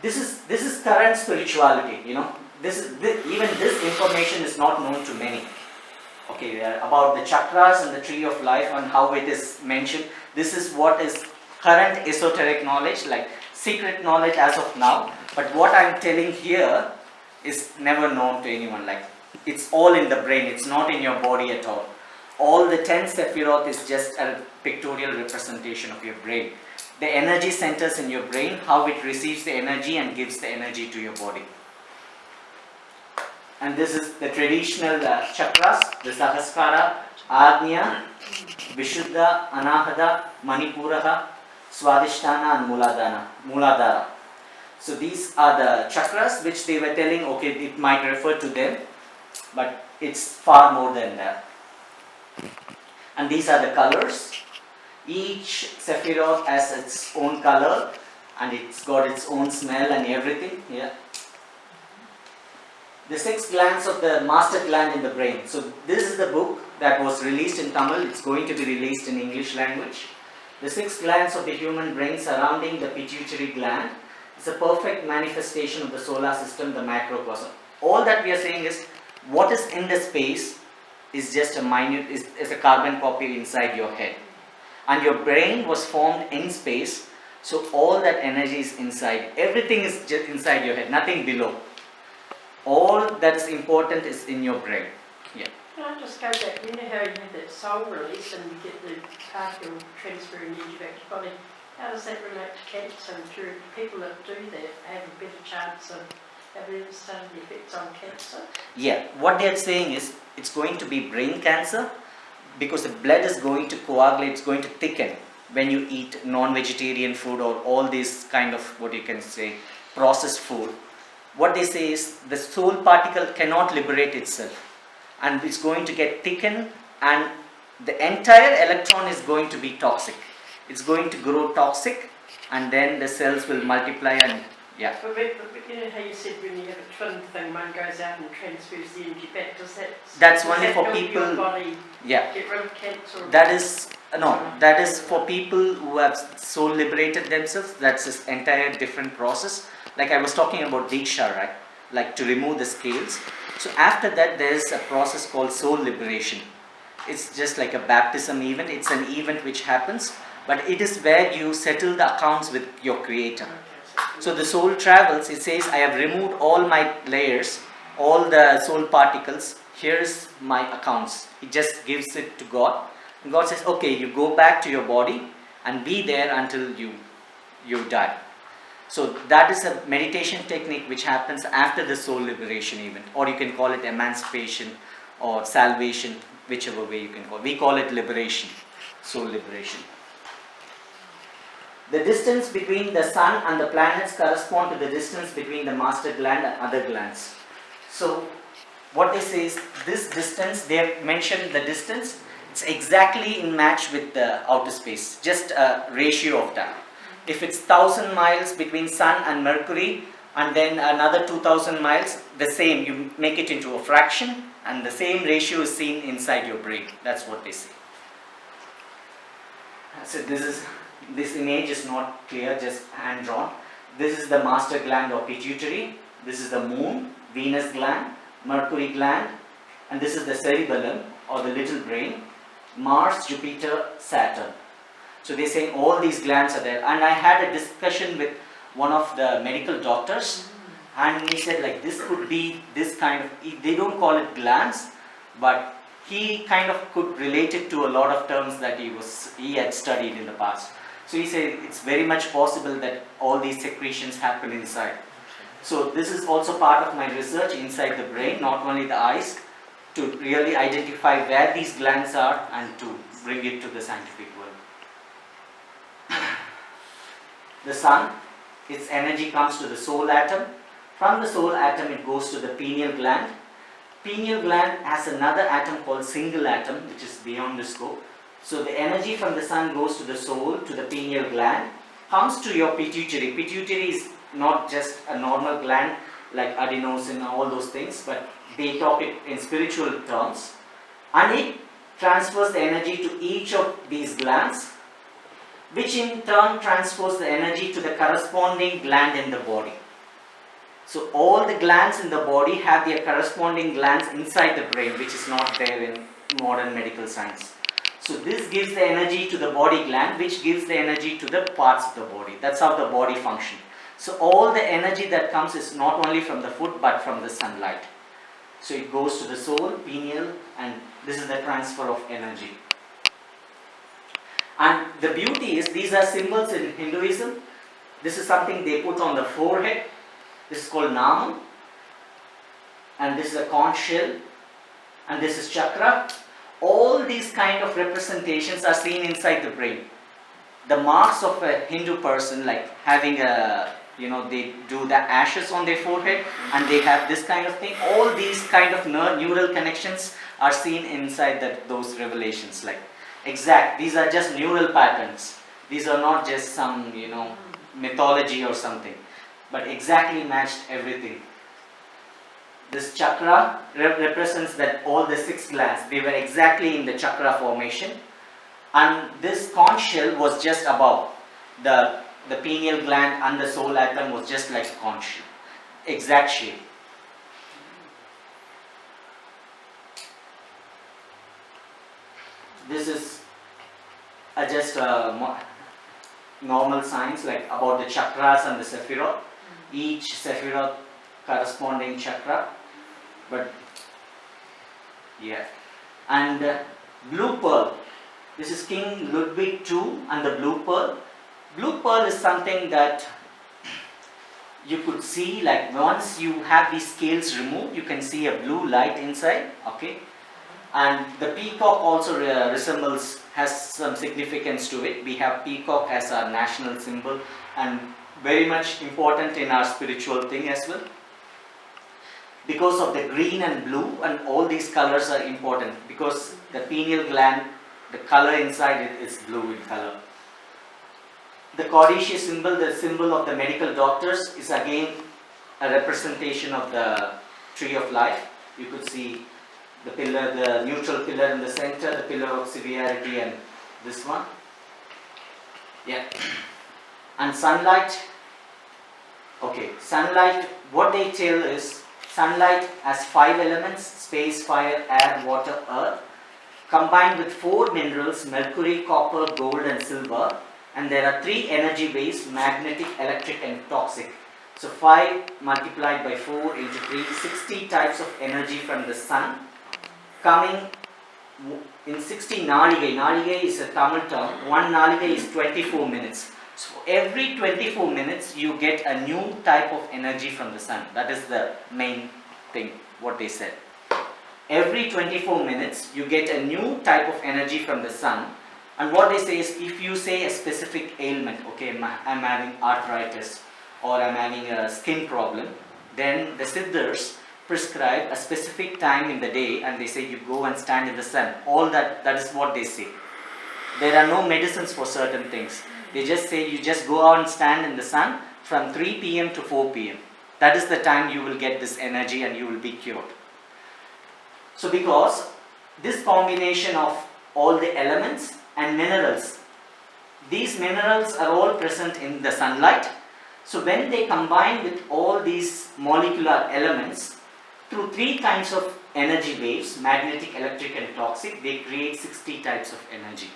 This is current spirituality, you know. Even this information is not known to many. Okay, about the chakras and the tree of life and how it is mentioned. This is what is current esoteric knowledge, like secret knowledge as of now. But what I am telling here is never known to anyone. Like it's all in the brain, it's not in your body at all. All the 10 Sephiroth is just a pictorial representation of your brain. The energy centers in your brain, how it receives the energy and gives the energy to your body. And this is the traditional chakras, the Sahasrara, Agnya, Vishuddha, Anahata, Manipuraha, Swadhisthana and Muladhara. So these are the chakras which they were telling, okay, it might refer to them, but it's far more than that. And these are the colors. Each Sephiroth has its own color and it's got its own smell and everything. Yeah. The 6 glands of the master gland in the brain. So this is the book that was released in Tamil. It's going to be released in English language. The 6 glands of the human brain surrounding the Pituitary Gland is a perfect manifestation of the solar system, the macrocosm. All that we are saying is what is in the space is just a minute, is a carbon copy inside your head. And your brain was formed in space, so all that energy is inside. Everything is just inside your head, nothing below. All that is important is in your brain. Yeah. Can I just go back? You know how you have that soul release and you get the particle transferring energy back to your body? How does that relate to cancer? And do people that do that have a better chance of having studied the effects on cancer? Yeah, what they are saying is it's going to be brain cancer because the blood is going to coagulate, it's going to thicken when you eat non-vegetarian food or all these kind of, what you can say, processed food. What they say is the soul particle cannot liberate itself and it's going to get thickened and the entire electron is going to be toxic. It's going to grow toxic and then the cells will multiply and yeah. But you know how you said when you have a twin thing, one goes out and transfers the energy back, that's only for people, your body yeah. Get rid of cancer? That is for people who have soul liberated themselves. That's this entire different process. Like I was talking about Diksha, right? Like to remove the scales. So after that there is a process called soul liberation. It's just like a baptism event. It's an event which happens, but it is where you settle the accounts with your creator. So the soul travels, it says, I have removed all my layers, all the soul particles, here's my accounts. It just gives it to God. And God says, okay, you go back to your body and be there until you die. So that is a meditation technique which happens after the soul liberation event, or you can call it emancipation or salvation, whichever way you can call it. We call it liberation, soul liberation. The distance between the sun and the planets correspond to the distance between the master gland and other glands. So what they say is this distance, they have mentioned the distance, it's exactly in match with the outer space, just a ratio of that. If it's 1,000 miles between sun and Mercury and then another 2,000 miles, the same, you make it into a fraction and the same ratio is seen inside your brain. That's what they say. So this image is not clear, just hand drawn. This is the master gland or pituitary. This is the moon, Venus gland, Mercury gland, and this is the cerebellum or the little brain, Mars, Jupiter, Saturn. So they're saying all these glands are there. And I had a discussion with one of the medical doctors, and he said like this could be this kind of, they don't call it glands, but he kind of could relate it to a lot of terms that he had studied in the past. So he said it's very much possible that all these secretions happen inside. So this is also part of my research inside the brain, not only the eyes, to really identify where these glands are and to bring it to the scientific world. The sun, its energy comes to the soul atom. From the soul atom it goes to the pineal gland. Pineal gland has another atom called single atom, which is beyond the scope. So the energy from the sun goes to the soul, to the pineal gland, comes to your pituitary. Pituitary is not just a normal gland like adenosine and all those things, but they talk it in spiritual terms. And it transfers the energy to each of these glands, which in turn transfers the energy to the corresponding gland in the body. So all the glands in the body have their corresponding glands inside the brain, which is not there in modern medical science. So this gives the energy to the body gland, which gives the energy to the parts of the body. That's how the body functions. So all the energy that comes is not only from the food but from the sunlight. So it goes to the soul, pineal, and this is the transfer of energy. And the beauty is, these are symbols in Hinduism. This is something they put on the forehead. This is called Nama. And this is a conch shell. And this is chakra. All these kind of representations are seen inside the brain. The marks of a Hindu person, like having a, they do the ashes on their forehead and they have this kind of thing. All these kind of neural connections are seen inside those revelations. Like exact, these are just neural patterns. These are not just some, mythology or something, but exactly matched everything. This chakra represents that all the 6 glands, they were exactly in the chakra formation. And this conch shell was just above. The pineal gland and the soul atom was just like a conch shell. Exact shape. This is just normal science, like about the chakras and the sephiroth. Each sephiroth corresponding chakra. But yeah. And blue pearl. This is King Ludwig II and the blue pearl. Blue pearl is something that you could see, like once you have these scales removed, you can see a blue light inside, okay? And the peacock also has some significance to it. We have peacock as our national symbol and very much important in our spiritual thing as well. Because of the green and blue, and all these colors are important because the pineal gland, the color inside it is blue in color. The codicia symbol, the symbol of the medical doctors, is again a representation of the tree of life. You could see the pillar, the neutral pillar in the center, the pillar of severity, and this one. Yeah. And sunlight. Okay, sunlight, what they tell is, sunlight has 5 elements: space, fire, air, water, earth, combined with 4 minerals: mercury, copper, gold and silver. And there are 3 energy waves: magnetic, electric and toxic. So 5 multiplied by 4 into 3, 60 types of energy from the sun coming in 60 naligai. Naligai is a Tamil term. 1 naligai is 24 minutes. So every 24 minutes you get a new type of energy from the sun. That is the main thing, what they said. Every 24 minutes you get a new type of energy from the sun. And what they say is, if you say a specific ailment, okay, I'm having arthritis or I'm having a skin problem, then the Siddhars prescribe a specific time in the day and they say you go and stand in the sun. All that is what they say. There are no medicines for certain things. They just say you just go out and stand in the sun from 3 p.m. to 4 p.m. That is the time you will get this energy and you will be cured. So because this combination of all the elements and minerals, these minerals are all present in the sunlight. So when they combine with all these molecular elements, through 3 kinds of energy waves, magnetic, electric and toxic, they create 60 types of energy,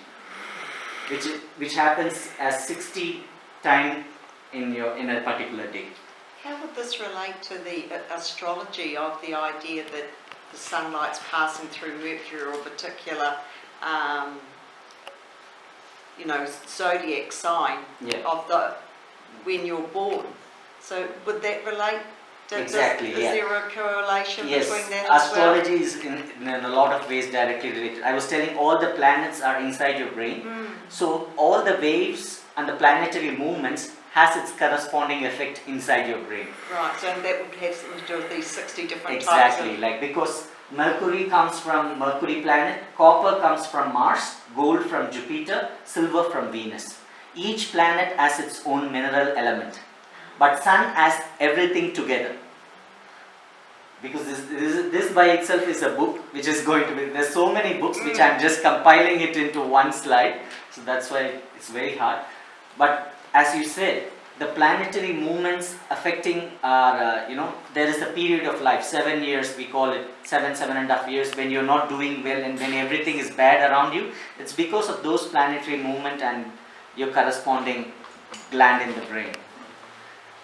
which happens as 60 times in a particular day. How would this relate to the astrology of the idea that the sunlight's passing through Mercury or a particular, zodiac sign of when you're born? So would that relate? Exactly, Is there a correlation between that Yes, as well? astrology is in a lot of ways directly related. I was telling all the planets are inside your brain. So all the waves and the planetary movements has its corresponding effect inside your brain. Right, so that would have something to do with these 60 different Exactly, types of... like because Mercury comes from Mercury planet, copper comes from Mars, gold from Jupiter, silver from Venus. Each planet has its own mineral element, but Sun has everything together. Because this by itself is a book which is going to be, there's so many books which I'm just compiling it into one slide, so that's why it's very hard. But as you said, the planetary movements affecting our, there is a period of life, 7 years, we call it 7.5 years, when you're not doing well and when everything is bad around you. It's because of those planetary movement and your corresponding gland in the brain.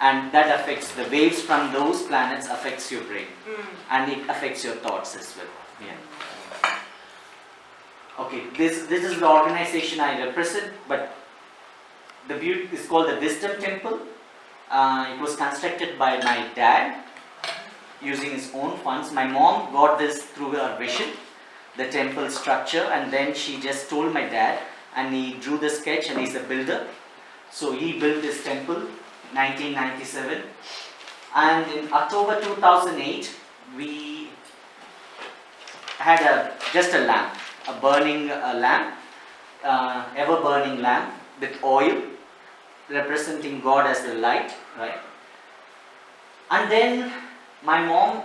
And that affects, the waves from those planets affects your brain. And it affects your thoughts as well. Yeah. Okay, this is the organization I represent, but the view is called the Wisdom Temple. It was constructed by my dad using his own funds. My mom got this through her vision, the temple structure, and then she just told my dad, and he drew the sketch, and he's a builder. So he built this temple, 1997. And in October 2008, we had just a lamp, a burning lamp, ever-burning lamp with oil, representing God as the light, right? And then my mom,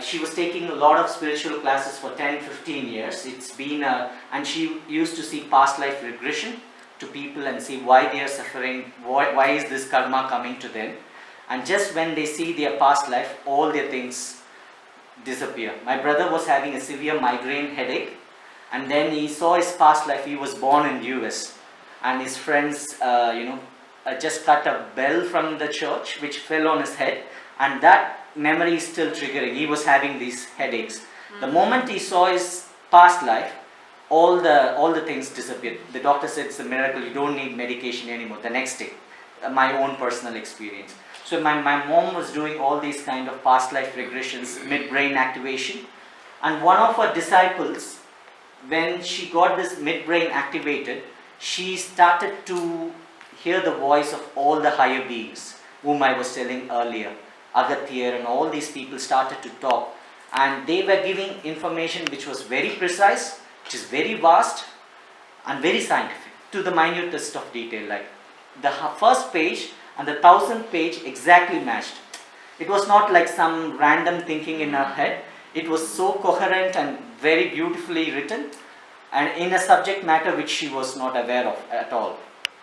she was taking a lot of spiritual classes for 10-15 years. It's been and she used to see past life regression to people and see why they are suffering, why is this karma coming to them. And just when they see their past life, all their things disappear. My brother was having a severe migraine headache, and then he saw his past life. He was born in US, and his friends just cut a bell from the church which fell on his head, and that memory is still triggering. He was having these headaches. The moment he saw his past life, all the things disappeared. The doctor said it's a miracle, you don't need medication anymore. The next day, my own personal experience. So my mom was doing all these kind of past life regressions, midbrain activation, and one of her disciples, when she got this midbrain activated, she started to hear the voice of all the higher beings whom I was telling earlier. Agathir and all these people started to talk, and they were giving information which was very precise, which is very vast and very scientific, to the minutest of detail. Like the first page and the 1000th page exactly matched. It was not like some random thinking in her head. It was so coherent and very beautifully written, and in a subject matter which she was not aware of at all.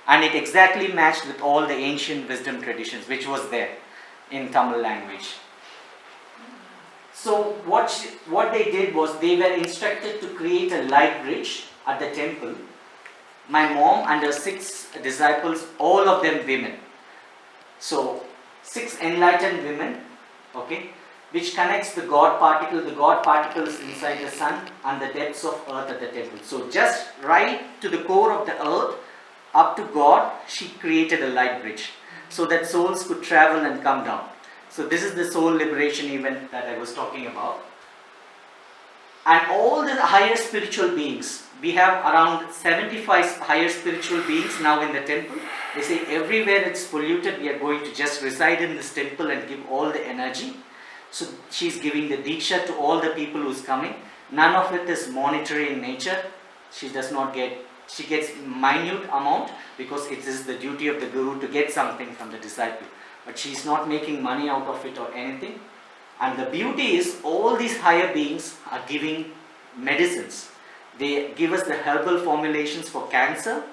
And it exactly matched with all the ancient wisdom traditions which was there in Tamil language. So what they did was they were instructed to create a light bridge at the temple. My mom and her 6 disciples, all of them women. So 6 enlightened women, okay, which connects the God particle is inside the sun and the depths of earth at the temple. So just right to the core of the earth, up to God, she created a light bridge so that souls could travel and come down. So this is the soul liberation event that I was talking about. And all the higher spiritual beings, we have around 75 higher spiritual beings now in the temple. They say everywhere it's polluted, we are going to just reside in this temple and give all the energy. So she's giving the Diksha to all the people who's coming. None of it is monetary in nature. She does not get, she gets minute amount because it is the duty of the Guru to get something from the disciple. But she's not making money out of it or anything. And the beauty is all these higher beings are giving medicines. They give us the herbal formulations for cancer,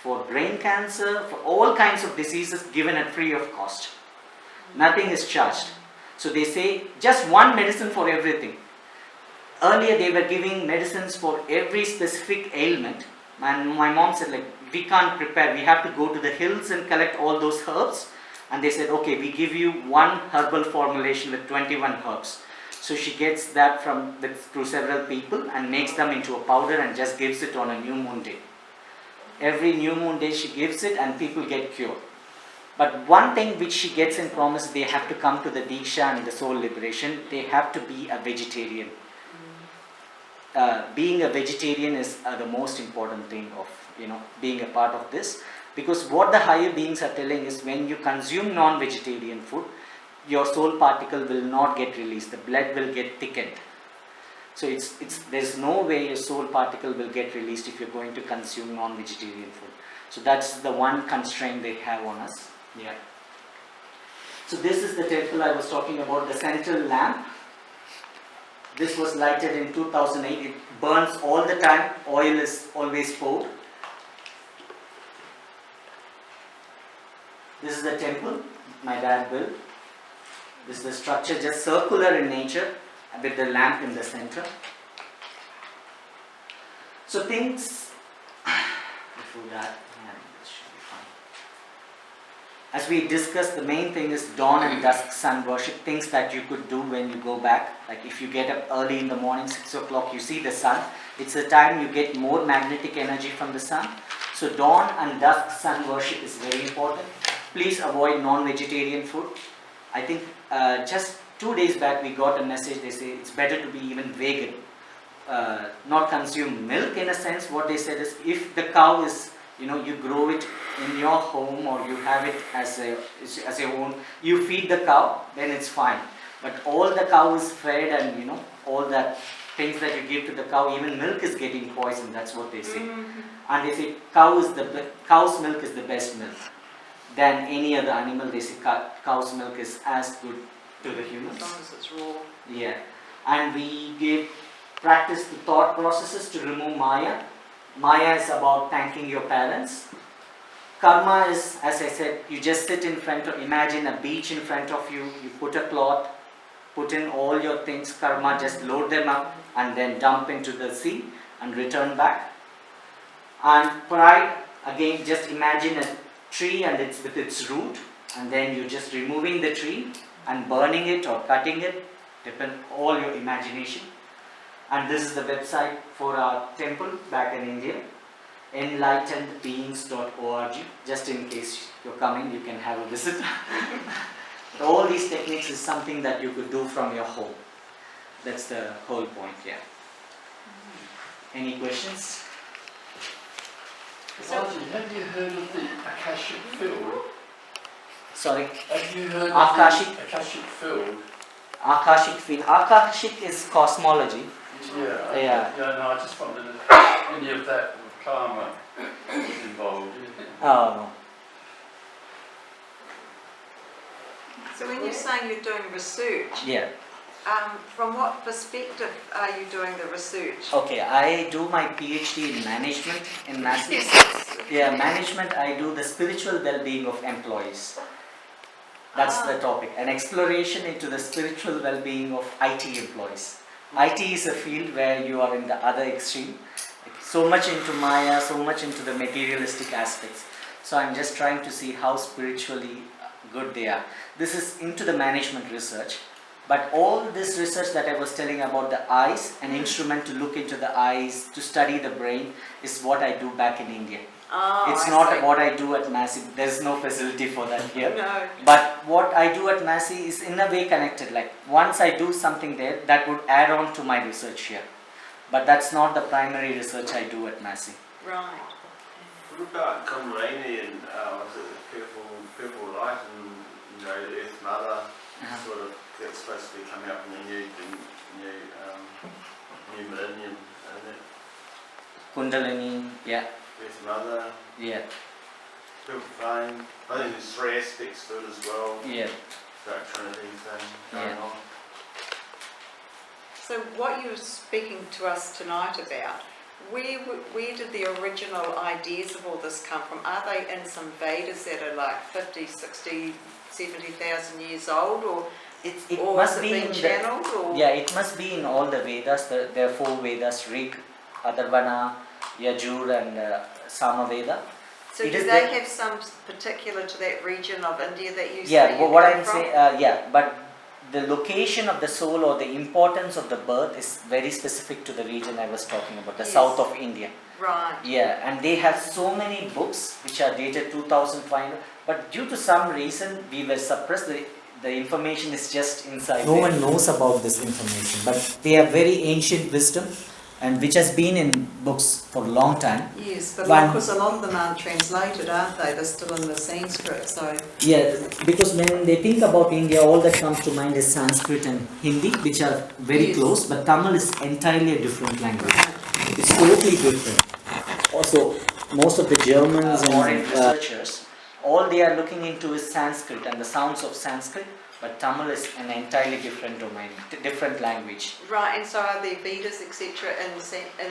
for brain cancer, for all kinds of diseases given at free of cost. Nothing is charged. So they say just one medicine for everything. Earlier they were giving medicines for every specific ailment, and my mom said like, we can't prepare, we have to go to the hills and collect all those herbs. And they said, okay, we give you one herbal formulation with 21 herbs. So she gets that through several people and makes them into a powder and just gives it on a new moon day. Every new moon day she gives it and people get cured. But one thing which she gets in promise, they have to come to the Diksha and the soul liberation, they have to be a vegetarian. Being a vegetarian is the most important thing of being a part of this, because what the higher beings are telling is when you consume non-vegetarian food, your soul particle will not get released, the blood will get thickened. So there's no way your soul particle will get released if you're going to consume non-vegetarian food. So that's the one constraint they have on us. Yeah. So this is the temple I was talking about, the central lamp. This was lighted in 2008. It burns all the time. Oil is always poured. This is the temple my dad built. This is the structure, just circular in nature, with the lamp in the center. So things before that, this should be fine. As we discussed, the main thing is dawn and dusk sun worship, things that you could do when you go back. Like if you get up early in the morning, 6 o'clock, you see the sun. It's the time you get more magnetic energy from the sun. So dawn and dusk sun worship is very important. Please avoid non-vegetarian food. I think just 2 days back we got a message, they say it's better to be even vegan. Not consume milk in a sense. What they said is if the cow is, you grow it in your home or you have it as your own, you feed the cow, then it's fine. But all the cow is fed and all that things that you give to the cow, even milk is getting poisoned, that's what they say. And they say cow's milk is the best milk than any other animal. They say cow's milk is as good to the humans. As long as it's raw. Yeah. And we practice the thought processes to remove Maya. Maya is about thanking your parents. Karma is, as I said, you just sit in front of, imagine a beach in front of you, you put a cloth, put in all your things, karma, just load them up and then dump into the sea and return back. And pride, again, just imagine a tree and it's with its root, and then you're just removing the tree and burning it or cutting it, depend all your imagination. And this is the website for our temple back in India, enlightenedbeings.org. Just in case you're coming, you can have a visit. All these techniques is something that you could do from your home. That's the whole point here. Any questions? Balaji, have you heard of the Akashic field? Sorry? Have you heard Akashic? of the Akashic field? Akashic field. Akashic is cosmology. Yeah. No, I just wondered if any of that with karma was involved. Oh no. So when you're saying you're doing research, Yeah. From what perspective are you doing the research? Okay, I do my PhD in management in Massey. Yeah, management, I do the spiritual well-being of employees. That's the topic. An exploration into the spiritual well-being of IT employees. IT is a field where you are in the other extreme. So much into Maya, so much into the materialistic aspects. So I'm just trying to see how spiritually good they are. This is into the management research. But all this research that I was telling about the eyes, an instrument to look into the eyes, to study the brain, is what I do back in India. It's not what I do at Massey. There's no facility for that here. No. But what I do at Massey is in a way connected. Like once I do something there, that would add on to my research here. But that's not the primary research I do at Massey. Right. What about Kundalini and the purple light and Earth Mother sort of that's supposed to be coming up in the new millennium, isn't it? Kundalini, yeah. Earth Mother, Yeah. purple flame. I think there's 3 aspects to it as well. Yeah. That Trinity thing going Yeah. on. So what you were speaking to us tonight about, where did the original ideas of all this come from? Are they in some Vedas that are like 50, 60, 70,000 years old, or It or must has it be been in channeled? Or? Yeah, it must be in all the Vedas. There are 4 Vedas: Rig, Atharvana, Yajur, and Samaveda. So It do is they the- have some particular to that region of India that you say Yeah, you what come I'm from? saying, but the location of the soul or the importance of the birth is very specific to the region I was talking about, the Yes. south of India. Right. Yeah, and they have so many books which are dated 2500, but due to some reason we were suppressed. The information is just inside. No one knows about this information, but they have very ancient wisdom, and which has been in books for a long time. Yes, but One- of course a lot of them aren't translated, aren't they? They're still in the Sanskrit, so... Yeah, because when they think about India, all that comes to mind is Sanskrit and Hindi, which are very Yes. close, but Tamil is entirely a different language. Right. It's totally different. Also, most of the Germans and foreign researchers, all they are looking into is Sanskrit and the sounds of Sanskrit, but Tamil is an entirely different domain, different language. Right, and so are there Vedas, etc. in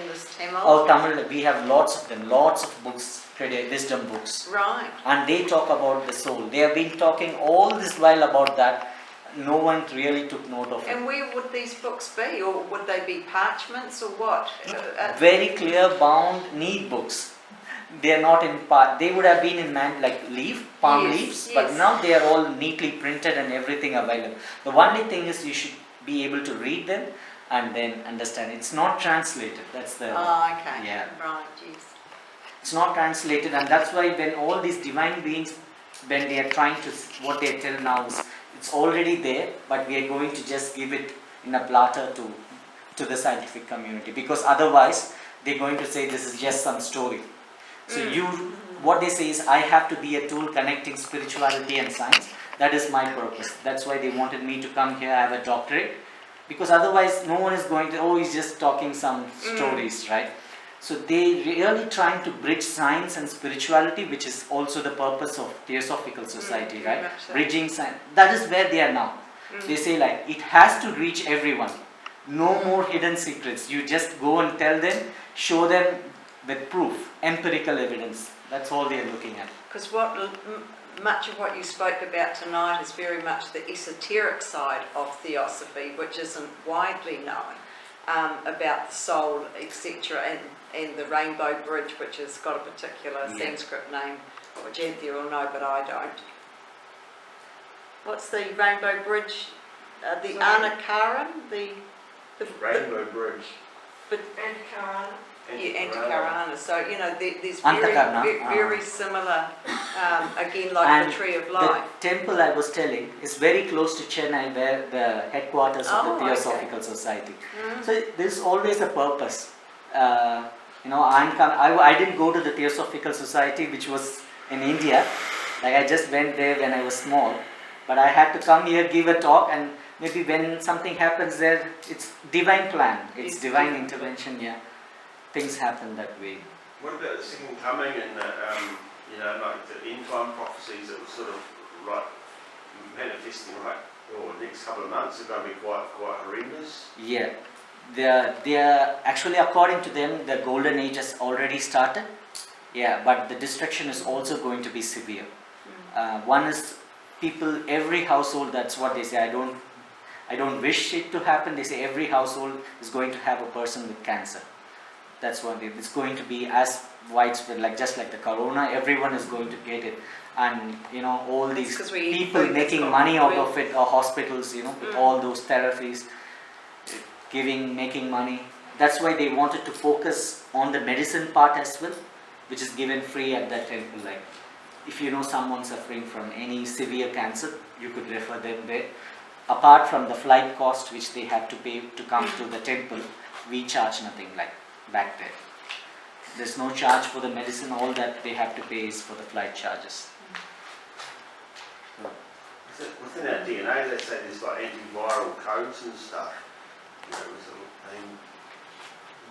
this Tamil? Oh, Tamil, we have lots of them, lots of books, wisdom books. Right. And they talk about the soul. They have been talking all this while about that. No one really took note of it. And where would these books be, or would they be parchments, or what? Very clear bound, neat books. They are not in part. They would have been in palm Yes, leaves, but yes. now they are all neatly printed and everything available. The only thing is you should be able to read them and then understand. It's not translated. That's the. Oh, okay. Yeah. Right, yes. It's not translated, and that's why when all these divine beings, when they are trying to, what they tell now is, it's already there, but we are going to just give it in a platter to the scientific community, because otherwise they're going to say this is just some story. So what they say is, I have to be a tool connecting spirituality and science. That is my purpose. That's why they wanted me to come here, have a doctorate, because otherwise no one is going to, oh, he's just talking some stories, right? So they really trying to bridge science and spirituality, which is also the purpose of Theosophical Society, very right? much so. Bridging science. That is where they are now. They say like, it has to reach everyone. No more hidden secrets. You just go and tell them, show them with proof, empirical evidence. That's all they are looking at. Because much of what you spoke about tonight is very much the esoteric side of Theosophy, which isn't widely known, about the soul, etc., and the Rainbow Bridge, which has got a particular Sanskrit name, which Anthea will know, but I don't. What's the Rainbow Bridge? The Anakaran? The Rainbow Bridge. Antikarana. Antikarana. So, you know, there's Antakarana, very similar, again, like And the Tree of the Life. temple I was telling is very close to Chennai, where the headquarters of the Oh, Theosophical Society. So there's always a purpose. I didn't go to the Theosophical Society, which was in India. Like, I just went there when I was small, but I had to come here, give a talk, and maybe when something happens there, it's divine plan, it's divine intervention. Yeah, things happen that way. What about the second coming and like the end time prophecies that were sort of right manifesting next couple of months are going to be quite horrendous? Yeah, they are actually, according to them, the golden age has already started. Yeah, but the destruction is also going to be severe. One is people, every household. That's what they say. I don't wish it to happen. They say every household is going to have a person with cancer. That's what it's going to be as widespread, just like the corona. Everyone is going to get it, and all That's these 'cause we eat people food that's making got money out oil. of it, or hospitals, with all those therapies, making money. That's why they wanted to focus on the medicine part as well, which is given free at that temple. Like, if you know someone suffering from any severe cancer, you could refer them there. Apart from the flight cost which they have to pay to come to the temple, we charge nothing back there. There's no charge for the medicine. All that they have to pay is for the flight charges. Within our DNA, they say there's antiviral codes and stuff.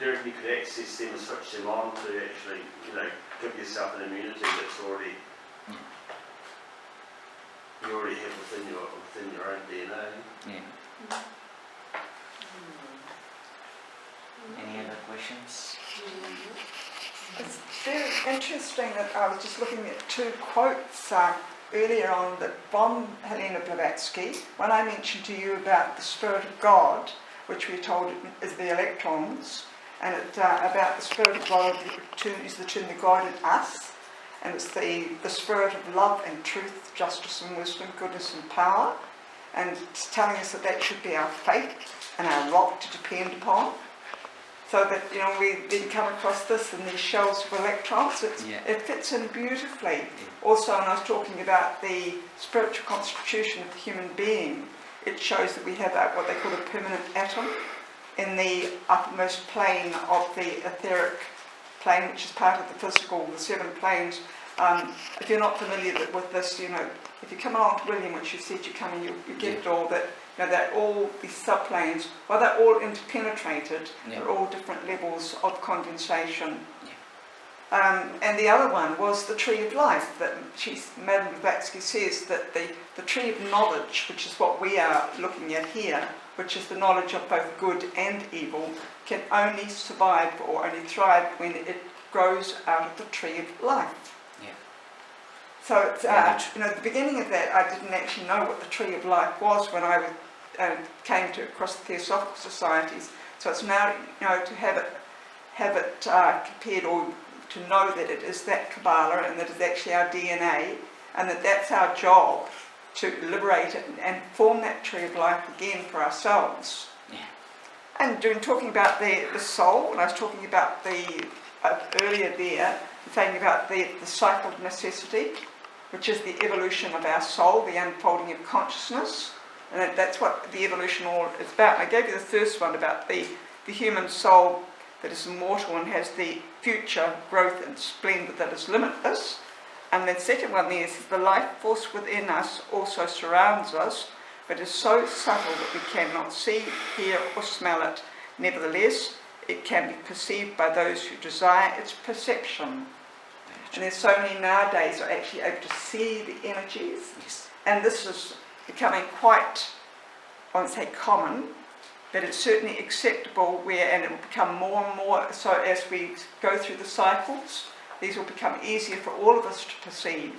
You could access them and switch them on to actually, give yourself an immunity that's already you already have within your own DNA. Yeah. Any other questions? It's very interesting that I was just looking at two quotes earlier on that von Helena Blavatsky, when I mentioned to you about the Spirit of God, which we're told is the electrons, and about the Spirit of God is the term the God in us, and it's the Spirit of love and truth, justice and wisdom, goodness and power, and it's telling us that that should be our faith and our rock to depend upon. So that, we then come across this in these shells of electrons. It fits in beautifully. Also, when I was talking about the spiritual constitution of the human being, it shows that we have what they call a permanent atom in the uppermost plane of the etheric plane, which is part of the physical, the 7 planes. If you're not familiar with this, if you come along to William, which you said you're coming, you get it all, that that all these subplanes, well, they're all interpenetrated, they're all different levels of condensation. And the other one was the tree of life, that Madame Blavatsky says that the tree of knowledge, which is what we are looking at here, which is the knowledge of both good and evil, can only survive or only thrive when it grows out of the tree of life. So it's, at the beginning of that, I didn't actually know what the tree of life was when I came across the Theosophical societies. So it's now, to have it compared, or to know that it is that Kabbalah and that it's actually our DNA, and that's our job to liberate it and form that tree of life again for ourselves. And during talking about the soul, when I was talking about earlier there, saying about the cycle of necessity, which is the evolution of our soul, the unfolding of consciousness, and that's what the evolution all is about. I gave you the first one about the human soul that is immortal and has the future growth and splendour that is limitless. And the second one there is the life force within us also surrounds us, but is so subtle that we cannot see, hear or smell it. Nevertheless, it can be perceived by those who desire its perception. And there's so many nowadays are actually able to see the energies. And this is becoming quite, I won't say common, but it's certainly acceptable and it will become more and more, so as we go through the cycles, these will become easier for all of us to perceive.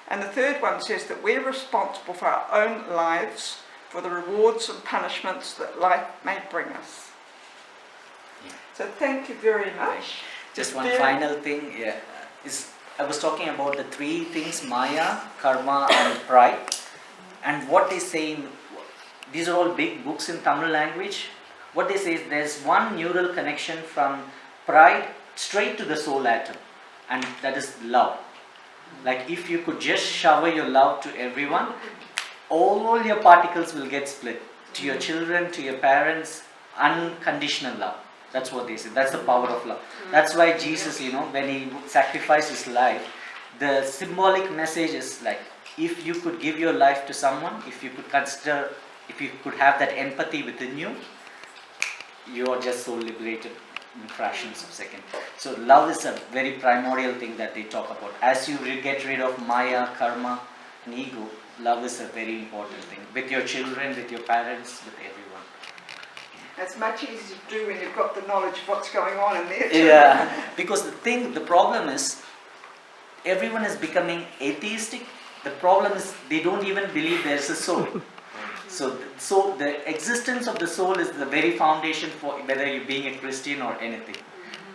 And the third one says that we're responsible for our own lives, for the rewards and punishments that life may bring us. So thank you very much. Just one final thing, I was talking about the 3 things, Maya, Karma and Pride. And what they say, these are all big books in Tamil language. What they say is there's one neural connection from pride straight to the soul atom, and that is love. Like if you could just shower your love to everyone, all your particles will get split. To your children, to your parents, unconditional love. That's what they say. That's the power of love. That's why Jesus, when he sacrificed his life, the symbolic message is like, if you could give your life to someone, if you could have that empathy within you, you are just so liberated in fractions of a second. So love is a very primordial thing that they talk about. As you get rid of Maya, Karma and ego, love is a very important thing. With your children, with your parents, with everyone. It's much easier to do when you've got the knowledge of what's going on in there. Because the problem is, everyone is becoming atheistic. The problem is they don't even believe there's a soul. So the existence of the soul is the very foundation for whether you're being a Christian or anything.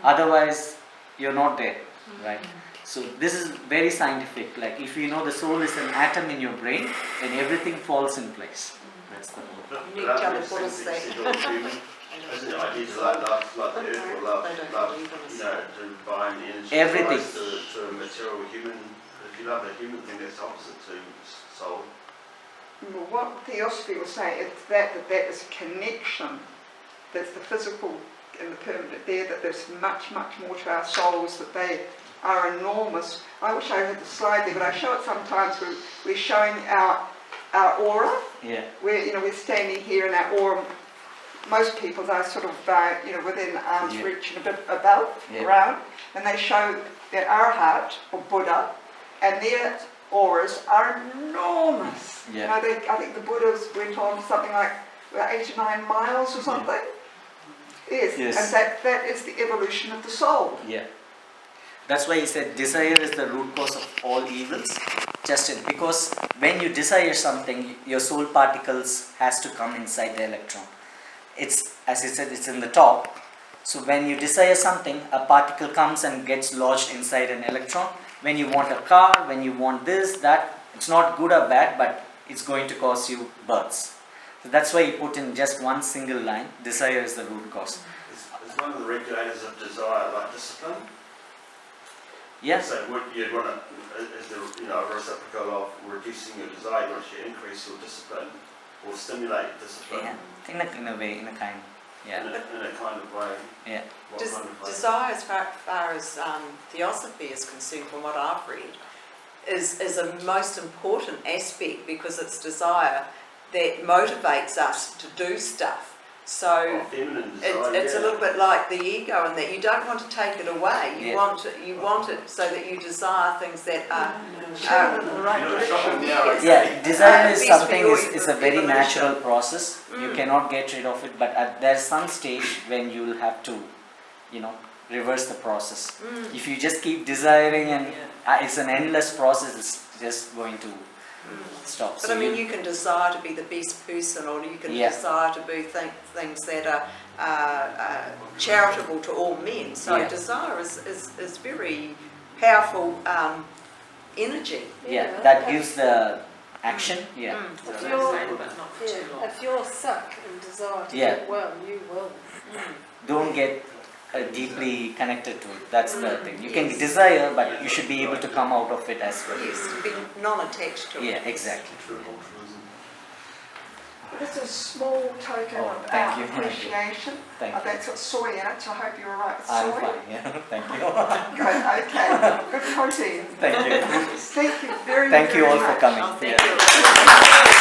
Otherwise, you're not there, right? So this is very scientific. Like if you know the soul is an atom in your brain, then everything falls in place. That's the whole. You need to tell us what to say. Isn't it ideas like love, like the earth, or love, divine energy, everything to a material human? If you love a human thing, that's opposite to soul. Well, what Theosophy will say is that is a connection. There's the physical and the permanent there, that there's much, much more to our souls, that they are enormous. I wish I had the slide there, but I show it sometimes. We're showing our aura. We're standing here in our aura. Most people are sort of within arm's reach and a bit above, around, and they show that our heart, or Buddha, and their auras are enormous. I think the Buddhas went on something like 8 or 9 miles or something. Yes, Yes. and that is the evolution of the soul. Yeah. That's why he said desire is the root cause of all evils. Because when you desire something, your soul particles has to come inside the electron. It's, as he said, it's in the top. So when you desire something, a particle comes and gets lodged inside an electron. When you want a car, when you want this, that, it's not good or bad, but it's going to cause you births. So that's why he put in just one single line, desire is the root cause. Is one of the regulators of desire like discipline? Yes. So you'd want to, is the a reciprocal of reducing your desire, you want to increase your discipline or stimulate discipline Yeah, in a way, in a kind. Yeah. in a kind of way? Yeah. What kind of way? Desire, as far as Theosophy is concerned, from what I've read, is a most important aspect, because it's desire that motivates us to do stuff. So Feminine desire, it's a little bit like the ego, in that you don't want to take it away. You want it so that you desire things that are Children in the right direction. Yeah, desire is Peace for something your is a very evolution. natural process. You cannot get rid of it, but there's some stage when you will have to, reverse the process. If you just keep desiring and it's an endless process, it's just going to stop. But So I mean, you can desire to be the best person, or you can desire to do things that are charitable to all men. So desire is very powerful energy. that gives the action. If you're sick and desire to Yeah. get well, you will. Don't get deeply connected to it. That's the thing. You can desire, but you should be able to come out of it as well. Yes, to be non-attached to it. Yeah, exactly. This is a small token Oh, of thank our you. appreciation. Thank you. That's got soy in it, so I hope you're all right with I'm soy. fine. Yeah, thank you. Good, okay. Good protein. Thank you. Thank you very, Thank you very all for much. coming. Oh, thank you.